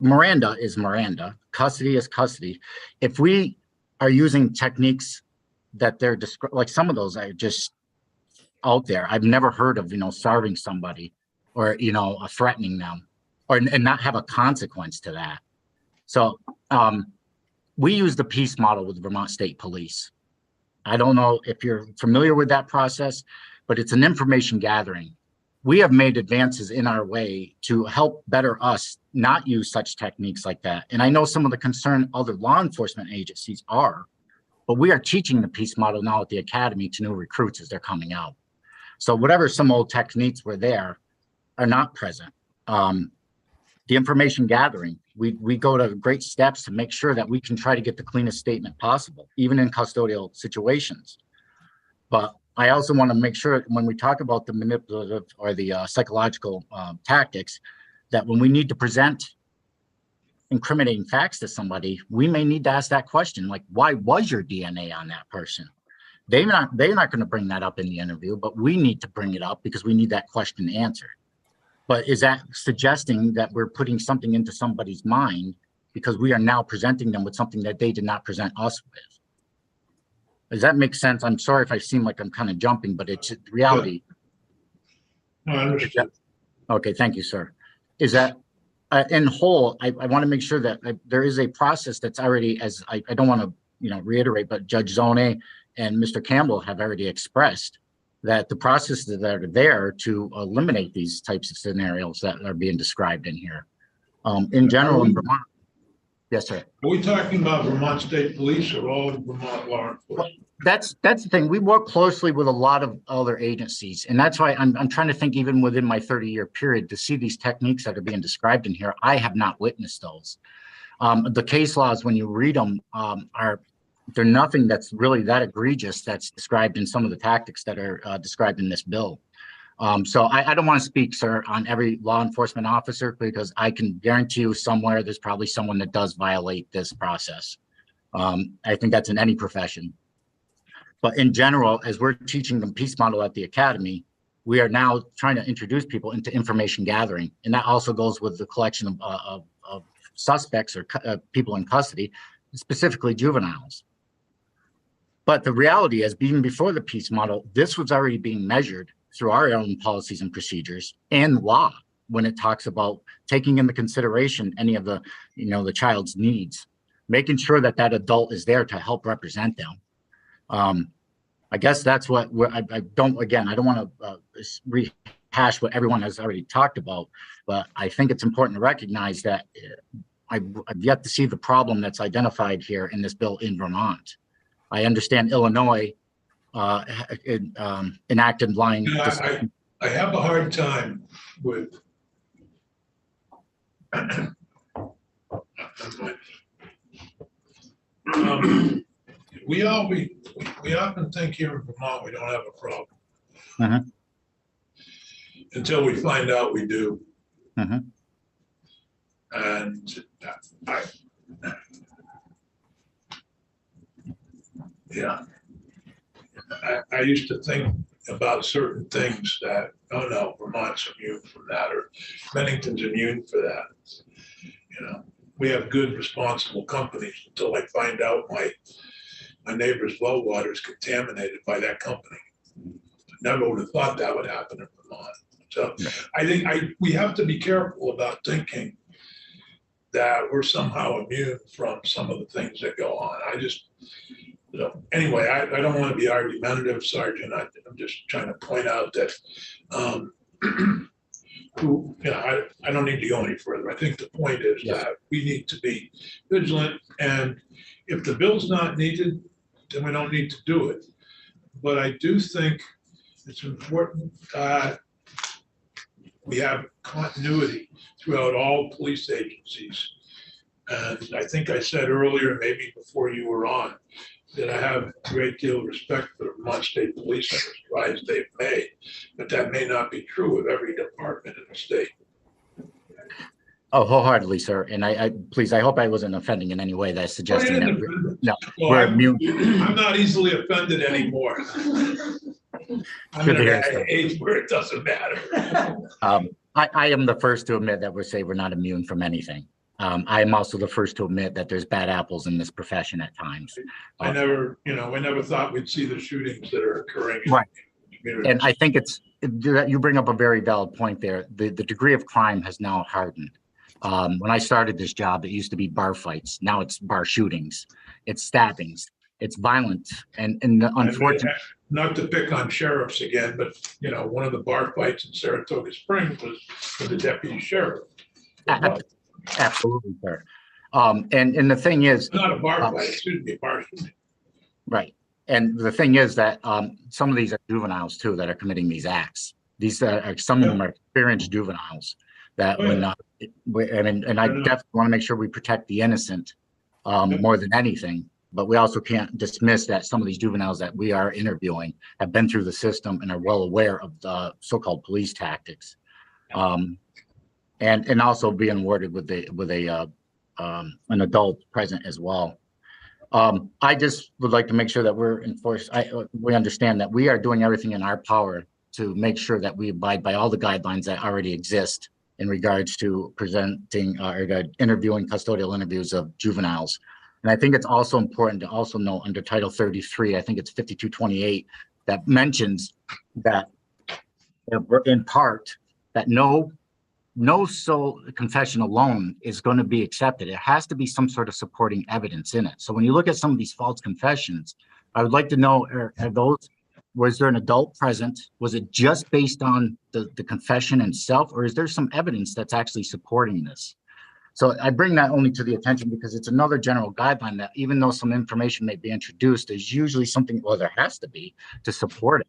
Miranda is Miranda, custody is custody. If we are using techniques that they're like some of those are just out there. I've never heard of, starving somebody or, threatening them and not have a consequence to that. So we use the peace model with Vermont State Police. I don't know if you're familiar with that process, but it's an information gathering. We have made advances in our way to help better us not use such techniques like that. And I know some of the concern other law enforcement agencies are, but we are teaching the peace model now at the academy to new recruits as they're coming out. So whatever some old techniques were there are not present. The information gathering, we go to great steps to make sure that we can try to get the cleanest statement possible, even in custodial situations. But I also want to make sure when we talk about the manipulative or the psychological tactics, that when we need to present incriminating facts to somebody, we may need to ask that question, like, why was your DNA on that person? They're not going to bring that up in the interview, but we need to bring it up because we need that question answered. But is that suggesting that we're putting something into somebody's mind because we are now presenting them with something that they did not present us with? Does that make sense? I'm sorry if I seem like I'm kind of jumping, but it's reality. No, I understand. Okay, thank you, sir. Is that in whole, I want to make sure that there is a process that's already, as I don't want to reiterate, but Judge Zone and Mr. Campbell have already expressed that the processes that are there to eliminate these types of scenarios that are being described in here. In general, in Vermont. Yes, sir. Are we talking about Vermont State Police or all Vermont law enforcement? That's the thing. We work closely with a lot of other agencies, and that's why I'm trying to think even within my 30-year period to see these techniques that are being described in here. I have not witnessed those. The case laws, when you read them, they're nothing that's really that egregious that's described in some of the tactics that are described in this bill. So I don't want to speak, sir, on every law enforcement officer, because I can guarantee you somewhere there's probably someone that does violate this process. I think that's in any profession. But in general, as we're teaching the peace model at the academy, we are now trying to introduce people into information gathering. And that also goes with the collection of suspects or people in custody, specifically juveniles. But the reality is, even before the peace model, this was already being measured through our own policies and procedures and law when it talks about taking into consideration any of the, the child's needs, making sure that that adult is there to help represent them. I guess that's what I don't want to rehash what everyone has already talked about, but I think it's important to recognize that I've yet to see the problem that's identified here in this bill in Vermont. I understand Illinois enacted line. I have a hard time with we often think here in Vermont we don't have a problem until we find out we do. And I used to think about certain things that, oh no, Vermont's immune from that, or Bennington's immune for that. We have good, responsible companies until I find out my neighbor's well water is contaminated by that company. Never would have thought that would happen in Vermont. So I think we have to be careful about thinking that we're somehow immune from some of the things that go on. Anyway, I don't want to be argumentative, Sergeant. I'm just trying to point out that I don't need to go any further. I think the point is that we need to be vigilant, and if the bill's not needed, then we don't need to do it. But I do think it's important that we have continuity throughout all police agencies. And I think I said earlier, maybe before you were on, that I have a great deal of respect for the Vermont State Police and the strides they've made, but that may not be true of every department in the state. Oh, wholeheartedly, sir. And please, I hope I wasn't offending in any way that suggesting that. We're immune. I'm not easily offended anymore. I'm in an age where it doesn't matter. I am the first to admit that we're not immune from anything. I am also the first to admit that there's bad apples in this profession at times. We never thought we'd see the shootings that are occurring. Right. And I think you bring up a very valid point there. The degree of crime has now hardened. When I started this job, it used to be bar fights. Now it's bar shootings, it's stabbings, it's violent. And unfortunately, not to pick on sheriffs again, but one of the bar fights in Saratoga Springs was for the deputy sheriff. Absolutely, sir. And the thing is, not a bar fight, excuse me, a bar shooting. Right. And the thing is that some of these are juveniles too that are committing these acts. Some of them are experienced juveniles that and I definitely want to make sure we protect the innocent more than anything. But we also can't dismiss that some of these juveniles that we are interviewing have been through the system and are well aware of the so-called police tactics. And also being awarded with an adult present as well. I just would like to make sure that we understand that we are doing everything in our power to make sure that we abide by all the guidelines that already exist in regards to presenting or interviewing custodial interviews of juveniles. And I think it's also important to also know under Title 33, I think it's 5228, that mentions that in part that no sole confession alone is going to be accepted. It has to be some sort of supporting evidence in it. So when you look at some of these false confessions, I would like to know, was there an adult present? Was it just based on the confession itself, or is there some evidence that's actually supporting this? So I bring that only to the attention because it's another general guideline that even though some information may be introduced, there's usually something, well, there has to be to support it.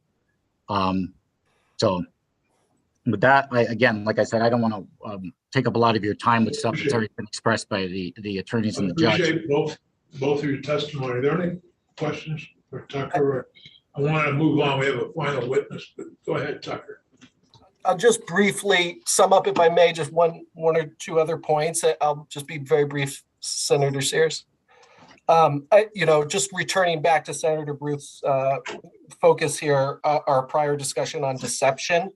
So with that, again, like I said, I don't want to take up a lot of your time with stuff that's already been expressed by the attorneys and the judge. I appreciate both of your testimony. Are there any questions for Tucker? I want to move on. We have a final witness, but go ahead, Tucker. I'll just briefly sum up, if I may, just one or two other points. I'll just be very brief, Senator Sears. Just returning back to Senator Bruce's focus here, our prior discussion on deception.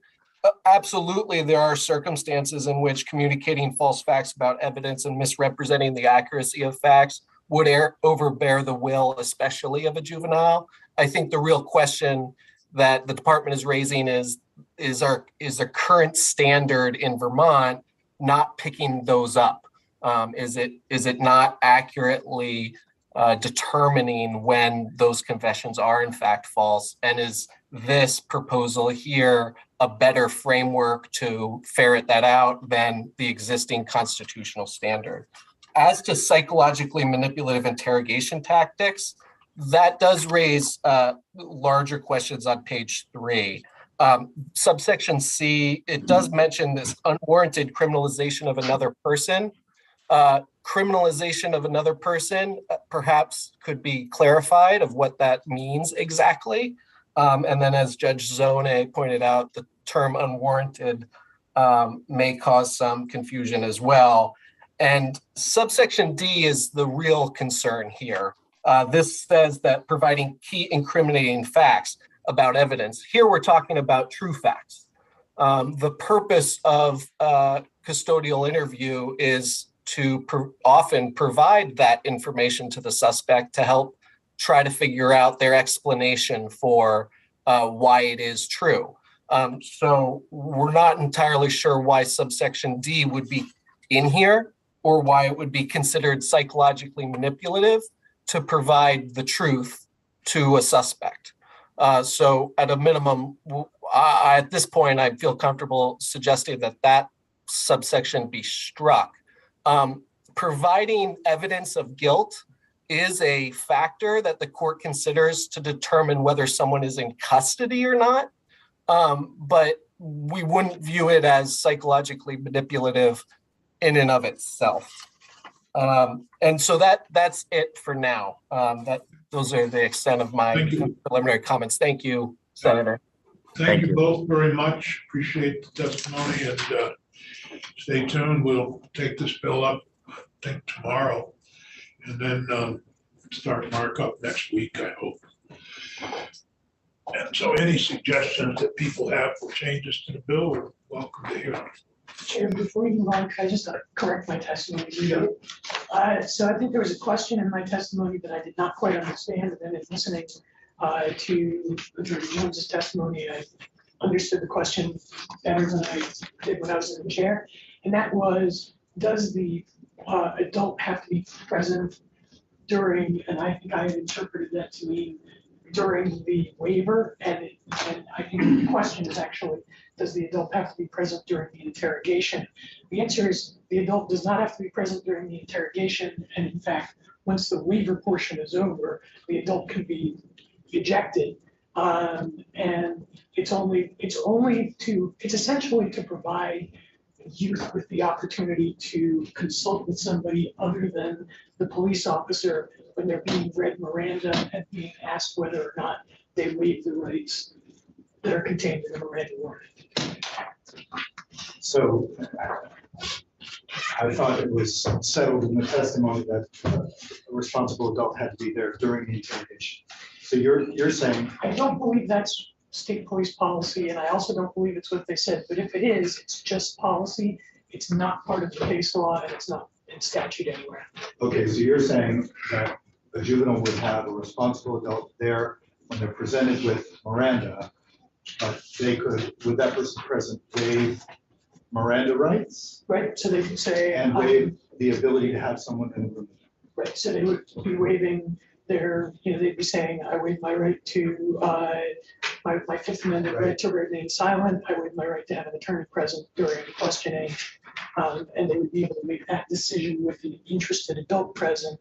Absolutely, there are circumstances in which communicating false facts about evidence and misrepresenting the accuracy of facts would overbear the will, especially of a juvenile. I think the real question that the department is raising is our current standard in Vermont not picking those up? Is it not accurately determining when those confessions are in fact false? And is this proposal here a better framework to ferret that out than the existing constitutional standard? As to psychologically manipulative interrogation tactics, that does raise larger questions on page 3. Subsection C, it does mention this unwarranted criminalization of another person. Criminalization of another person perhaps could be clarified of what that means exactly. And then as Judge Zone pointed out, the term unwarranted may cause some confusion as well. And subsection D is the real concern here. This says that providing key incriminating facts about evidence. Here we're talking about true facts. The purpose of custodial interview is to often provide that information to the suspect to help try to figure out their explanation for why it is true. So we're not entirely sure why subsection D would be in here or why it would be considered psychologically manipulative to provide the truth to a suspect. So at a minimum, at this point, I feel comfortable suggesting that subsection be struck. Providing evidence of guilt is a factor that the court considers to determine whether someone is in custody or not, but we wouldn't view it as psychologically manipulative in and of itself. And so that's it for now. Those are the extent of my preliminary comments. Thank you, Senator. Thank you both very much. Appreciate the testimony, and stay tuned. We'll take this bill up, I think tomorrow, and then start markup next week, I hope. And so any suggestions that people have for changes to the bill, we're welcome to hear them. Chair, before you move on, can I just correct my testimony? So I think there was a question in my testimony that I did not quite understand, and then in listening to Attorney Jones's testimony, I understood the question better than I did when I was in the chair. And that was, does the adult have to be present during, and I think I had interpreted that to mean during the waiver, and I think the question is actually, does the adult have to be present during the interrogation? The answer is the adult does not have to be present during the interrogation, and in fact, once the waiver portion is over, the adult can be ejected. And it's essentially to provide youth with the opportunity to consult with somebody other than the police officer when they're being read Miranda and being asked whether or not they waive the rights that are contained in the Miranda warning. So I thought it was settled in the testimony that a responsible adult had to be there during the interrogation. So you're saying? I don't believe that's state police policy, and I also don't believe it's what they said, but if it is, it's just policy. It's not part of the case law, and it's not in statute anywhere. Okay, so you're saying that a juvenile would have a responsible adult there when they're presented with Miranda, but would that person present waive Miranda rights? Right, so they could say. And waive the ability to have someone in the room. Right, so they would be waiving they'd be saying, I waive my right to, my Fifth Amendment right to remain silent. I waive my right to have an attorney present during the questioning. And they would be able to make that decision with the interested adult present.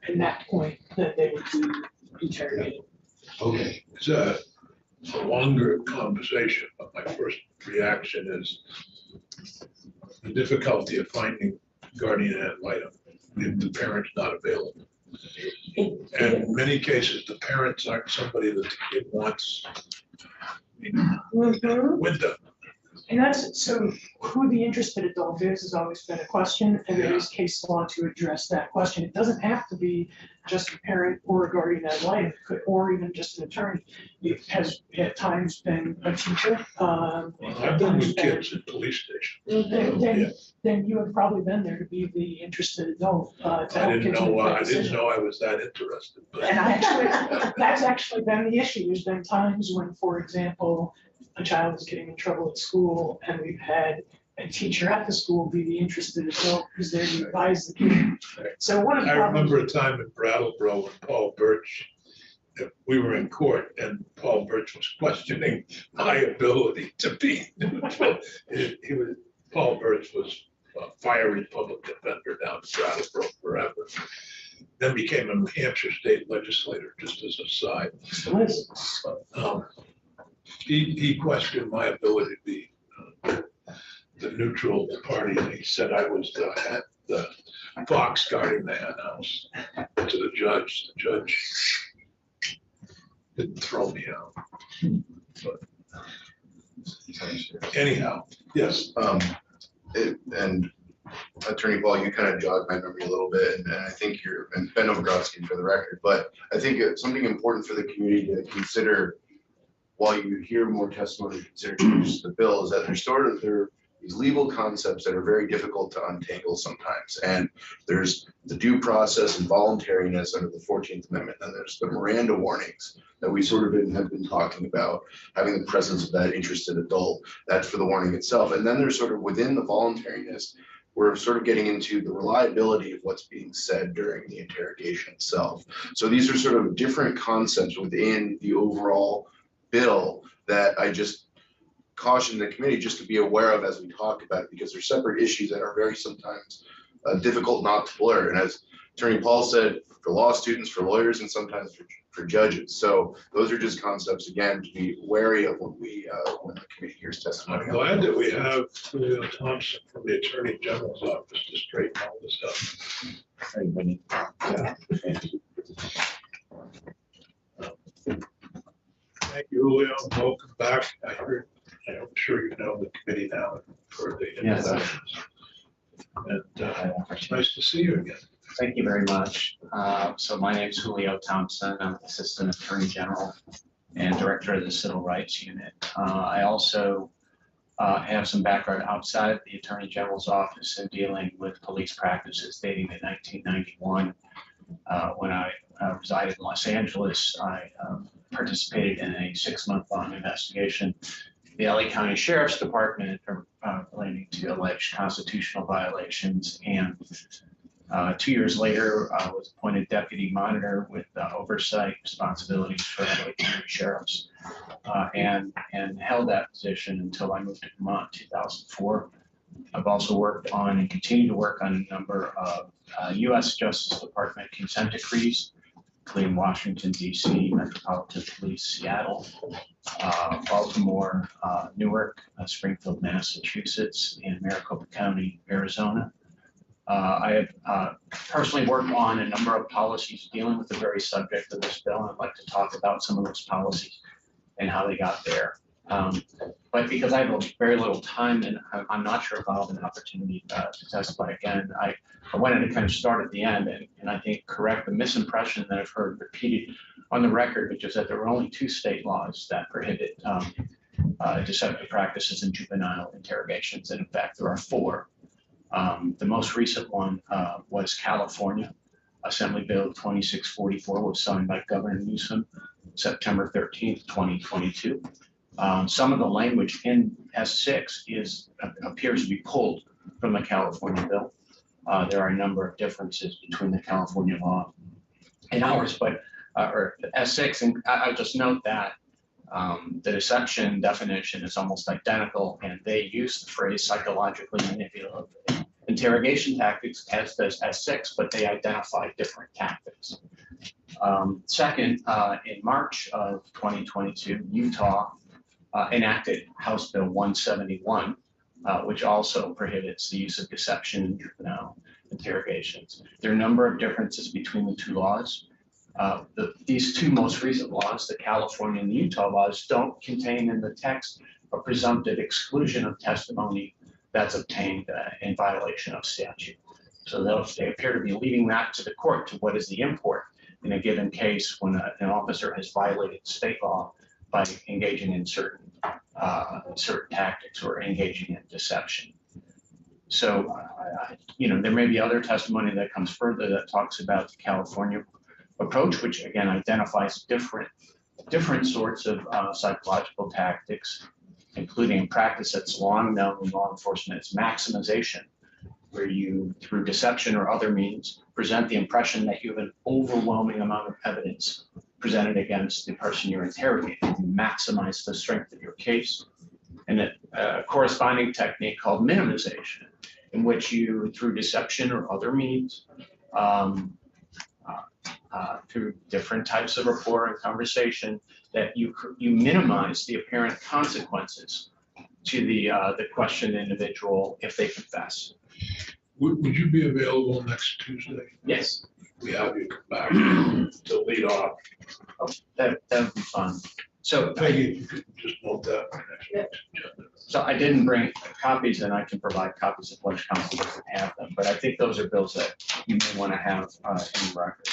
At that point, that they would be interrogated. Okay. It's a longer conversation, but my first reaction is the difficulty of finding guardian ad litem if the parent's not available. And in many cases, the parents aren't somebody that the kid wants with them. And that's, so who the interested adult is has always been a question, and there is case law to address that question. It doesn't have to be just a parent or a guardian ad litem, or even just an attorney. It has at times been a teacher. I've been with kids at police station. Then you have probably been there to be the interested adult. To I help didn't kids make know, that I didn't decision. know I was that interested, And that's actually been the issue. There's been times when, for example, a child is getting in trouble at school, and we've had a teacher at the school be the interested adult who's there to advise the kid. So one of the I problems. remember a time in Brattleboro when Paul Birch, we were in court and Paul Birch was questioning my ability to be neutral. Paul Birch was a fiery public defender down in Brattleboro forever. Then became a New Hampshire state legislator, just as a side. He questioned my ability to be the neutral party, and he said I was the fox guarding the hen house to the judge. The judge didn't throw me out. But anyhow, yes. And Attorney Paul, you kind of jogged my memory a little bit, and I think and Ben Obrodowski for the record, but I think something important for the community to consider while you hear more testimony, consider changes to the bill, is that there are these legal concepts that are very difficult to untangle sometimes. And there's the due process and voluntariness under the 14th Amendment. And there's the Miranda warnings that we sort of have been talking about, having the presence of that interested adult. That's for the warning itself. And then there's sort of within the voluntariness, we're sort of getting into the reliability of what's being said during the interrogation itself. So these are sort of different concepts within the overall bill that I just caution the committee just to be aware of as we talk about it, because they're separate issues that are very sometimes difficult not to blur. And as Attorney Paul said, for law students, for lawyers, and sometimes for judges. So those are just concepts, again, to be wary of when the committee hears testimony. I'm glad that we have Julio Thompson from the Attorney General's office to straighten all this out. Thank you, Julio. Welcome back. I'm sure you know the committee now for the introductions. And it's nice to see you again. Thank you very much. So my name is Julio Thompson. I'm Assistant Attorney General and Director of the Civil Rights Unit. I also have some background outside the Attorney General's office in dealing with police practices dating to 1991. When I resided in Los Angeles, I participated in a 6-month-long investigation in the LA County Sheriff's Department relating to alleged constitutional violations. And 2 years later, I was appointed deputy monitor with oversight responsibilities for LA County Sheriffs, and held that position until I moved to Vermont in 2004. I've also worked on and continue to work on a number of U.S. Justice Department consent decrees, including Washington, D.C., Metropolitan Police, Seattle, Baltimore, Newark, Springfield, Massachusetts, and Maricopa County, Arizona. I have personally worked on a number of policies dealing with the very subject of this bill. I'd like to talk about some of those policies and how they got there. But because I have very little time and I'm not sure if I'll have an opportunity to testify again, I wanted to kind of start at the end and I think correct the misimpression that I've heard repeated on the record, which is that there are only 2 state laws that prohibit deceptive practices in juvenile interrogations. And in fact, there are 4. The most recent one was California. Assembly Bill 2644 was signed by Governor Newsom September 13th, 2022. Some of the language in S6 appears to be pulled from the California bill. There are a number of differences between the California law and ours, but or S6, and I'll just note that the deception definition is almost identical, and they use the phrase psychologically manipulative interrogation tactics as does S6, but they identify different tactics. Second, in March of 2022, Utah enacted House Bill 171, which also prohibits the use of deception in juvenile interrogations. There are a number of differences between the 2 laws. These 2 most recent laws, the California and the Utah laws, don't contain in the text a presumptive exclusion of testimony that's obtained in violation of statute. So they appear to be leaving that to the court to what is the import in a given case when an officer has violated state law by engaging in certain tactics or engaging in deception. So, there may be other testimony that comes further that talks about the California approach, which again identifies different sorts of psychological tactics, including a practice that's long known in law enforcement. It's maximization, where you, through deception or other means, present the impression that you have an overwhelming amount of evidence presented against the person you're interrogating. You maximize the strength of your case. And a corresponding technique called minimization, in which you, through deception or other means, through different types of rapport and conversation, that you minimize the apparent consequences to the questioned individual if they confess. Would you be available next Tuesday? Yes. We have you come back to lead off. Oh, that would be fun. So Peggy, if you could just note that for next week's agenda. So I didn't bring copies, and I can provide copies of which council doesn't have them, but I think those are bills that you may want to have in record.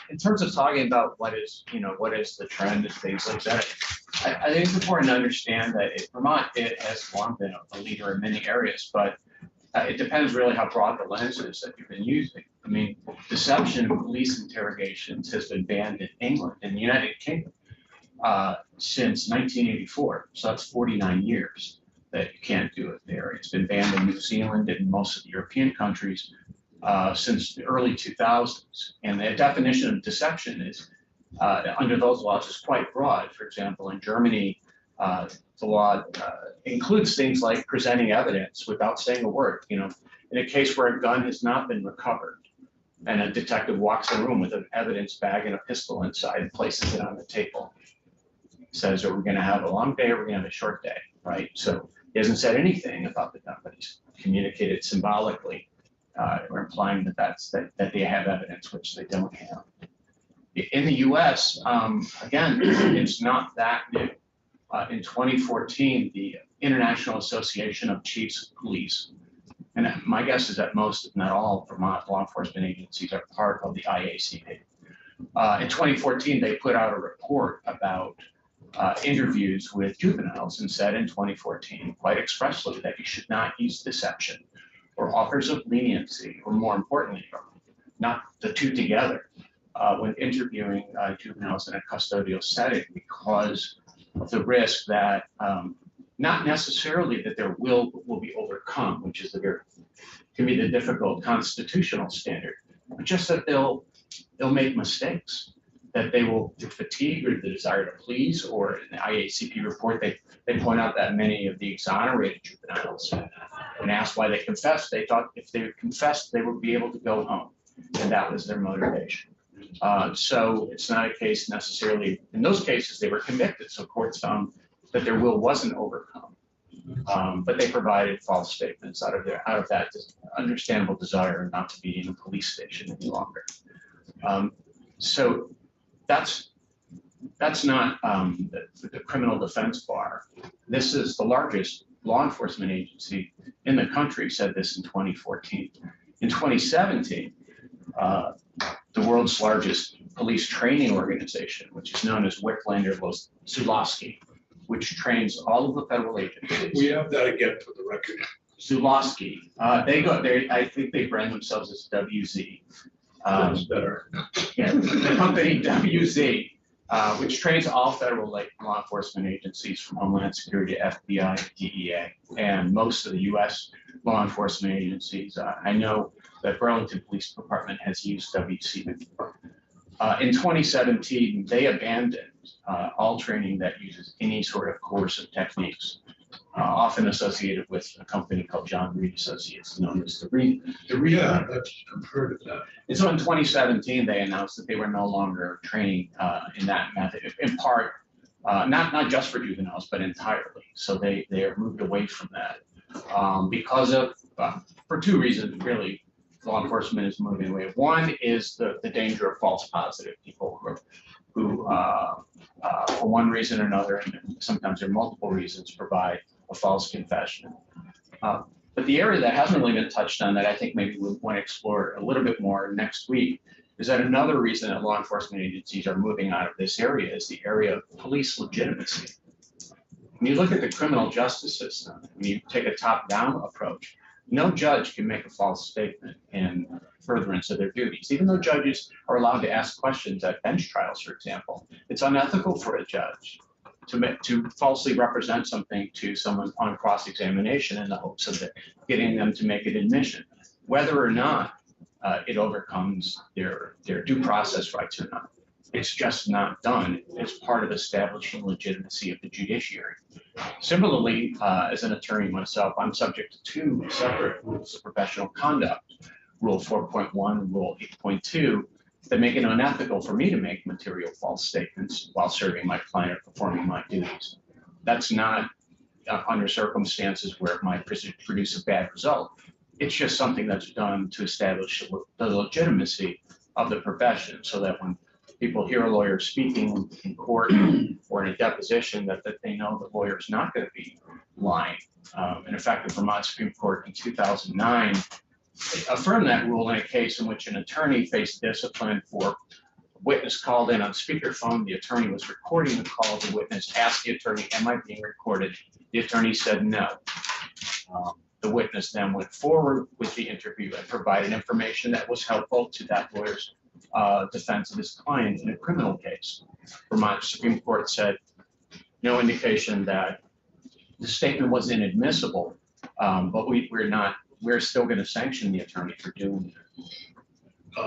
In terms of talking about what is the trend and things like that, I think it's important to understand that Vermont, it has long been a leader in many areas, but it depends really how broad the lens is that you've been using. I mean, deception in police interrogations has been banned in England and the United Kingdom since 1984. So that's 49 years that you can't do it there. It's been banned in New Zealand and most of the European countries since the early 2000s. And the definition of deception is, under those laws, is quite broad. For example, in Germany, the law includes things like presenting evidence without saying a word. In a case where a gun has not been recovered and a detective walks in the room with an evidence bag and a pistol inside and places it on the table. Says, are we going to have a long day or are we going to have a short day, right? So he hasn't said anything about the gun, but he's communicated symbolically or implying that they have evidence, which they don't have. In the US, again, it's not that new. In 2014, the International Association of Chiefs of Police, and my guess is that most, if not all, Vermont law enforcement agencies are part of the IACP. In 2014, they put out a report about interviews with juveniles and said in 2014, quite expressly, that you should not use deception or offers of leniency, or more importantly, not the two together, when interviewing juveniles in a custodial setting, because of the risk that not necessarily that their will be overcome, which is can be the difficult constitutional standard, but just that they'll make mistakes, that they will fatigue or the desire to please. Or in the IACP report, they point out that many of the exonerated juveniles, when asked why they confessed, they thought if they confessed, they would be able to go home, and that was their motivation. So it's not a case necessarily, in those cases, they were convicted, so courts found that their will wasn't overcome. But they provided false statements out of that understandable desire not to be in a police station any longer. So that's not the criminal defense bar. This is the largest law enforcement agency in the country, said this in 2014. In 2017, the world's largest police training organization, which is known as Zulawski, which trains all of the federal agencies. We have that again for the record. Zulawski, I think they brand themselves as WZ. That's better. Yeah, the company WZ, which trains all federal law enforcement agencies from Homeland Security, FBI, DEA, and most of the U.S. law enforcement agencies. I know that Burlington Police Department has used WC before. In 2017, they abandoned all training that uses any sort of coercive techniques, often associated with a company called John Reed Associates, known as the Reed. Yeah, I've heard of that. And so in 2017, they announced that they were no longer training in that method, in part, not just for juveniles, but entirely. So they are moved away from that because of, for two reasons, really, law enforcement is moving away. One is the danger of false positive, people who for one reason or another, and sometimes there are multiple reasons, provide a false confession. But the area that hasn't really been touched on that I think maybe we want to explore a little bit more next week is that another reason that law enforcement agencies are moving out of this area is the area of police legitimacy. When you look at the criminal justice system, when you take a top-down approach, no judge can make a false statement in furtherance of their duties. Even though judges are allowed to ask questions at bench trials, for example, it's unethical for a judge to falsely represent something to someone on cross-examination in the hopes of getting them to make an admission, whether or not it overcomes their due process rights or not. It's just not done as part of establishing legitimacy of the judiciary. Similarly, as an attorney myself, I'm subject to two separate rules of professional conduct, Rule 4.1 and Rule 8.2, that make it unethical for me to make material false statements while serving my client or performing my duties. That's not under circumstances where it might produce a bad result. It's just something that's done to establish the legitimacy of the profession, so that when people hear a lawyer speaking in court or in a deposition, that they know the lawyer is not going to be lying. And in fact, the Vermont Supreme Court in 2009 affirmed that rule in a case in which an attorney faced discipline for a witness called in on speakerphone. The attorney was recording the call. The witness asked the attorney, "Am I being recorded?" The attorney said no. The witness then went forward with the interview and provided information that was helpful to that lawyer's defense of his client in a criminal case. Vermont Supreme Court said no indication that the statement was inadmissible, but we're still going to sanction the attorney for doing it.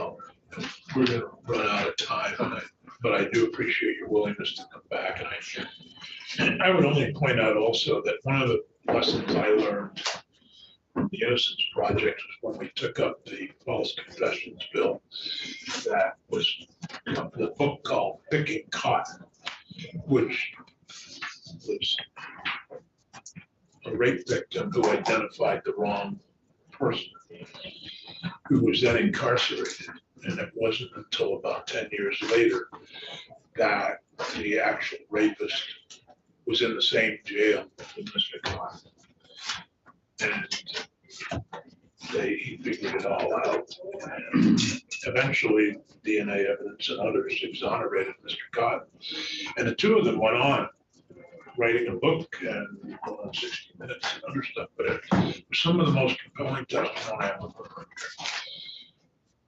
We're going to run out of time, but I do appreciate your willingness to come back. And I would only point out also that one of the lessons I learned from the Innocence Project was when we took up the false confessions bill. That was the book called Picking Cotton, which was a rape victim who identified the wrong person, who was then incarcerated. And it wasn't until about 10 years later that the actual rapist was in the same jail with Mr. Cotton. And he figured it all out. And eventually, DNA evidence and others exonerated Mr. Cotton. And the two of them went on writing a book and going on 60 Minutes and other stuff. But it was some of the most compelling testimony I've ever heard.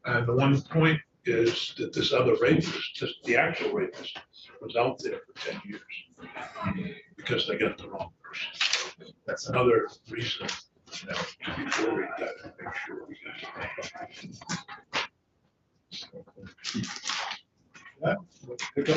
And the one point is that this other rapist, the actual rapist, was out there for 10 years because they got the wrong person. That's another reason, to be worried that and make sure we got it. Pick up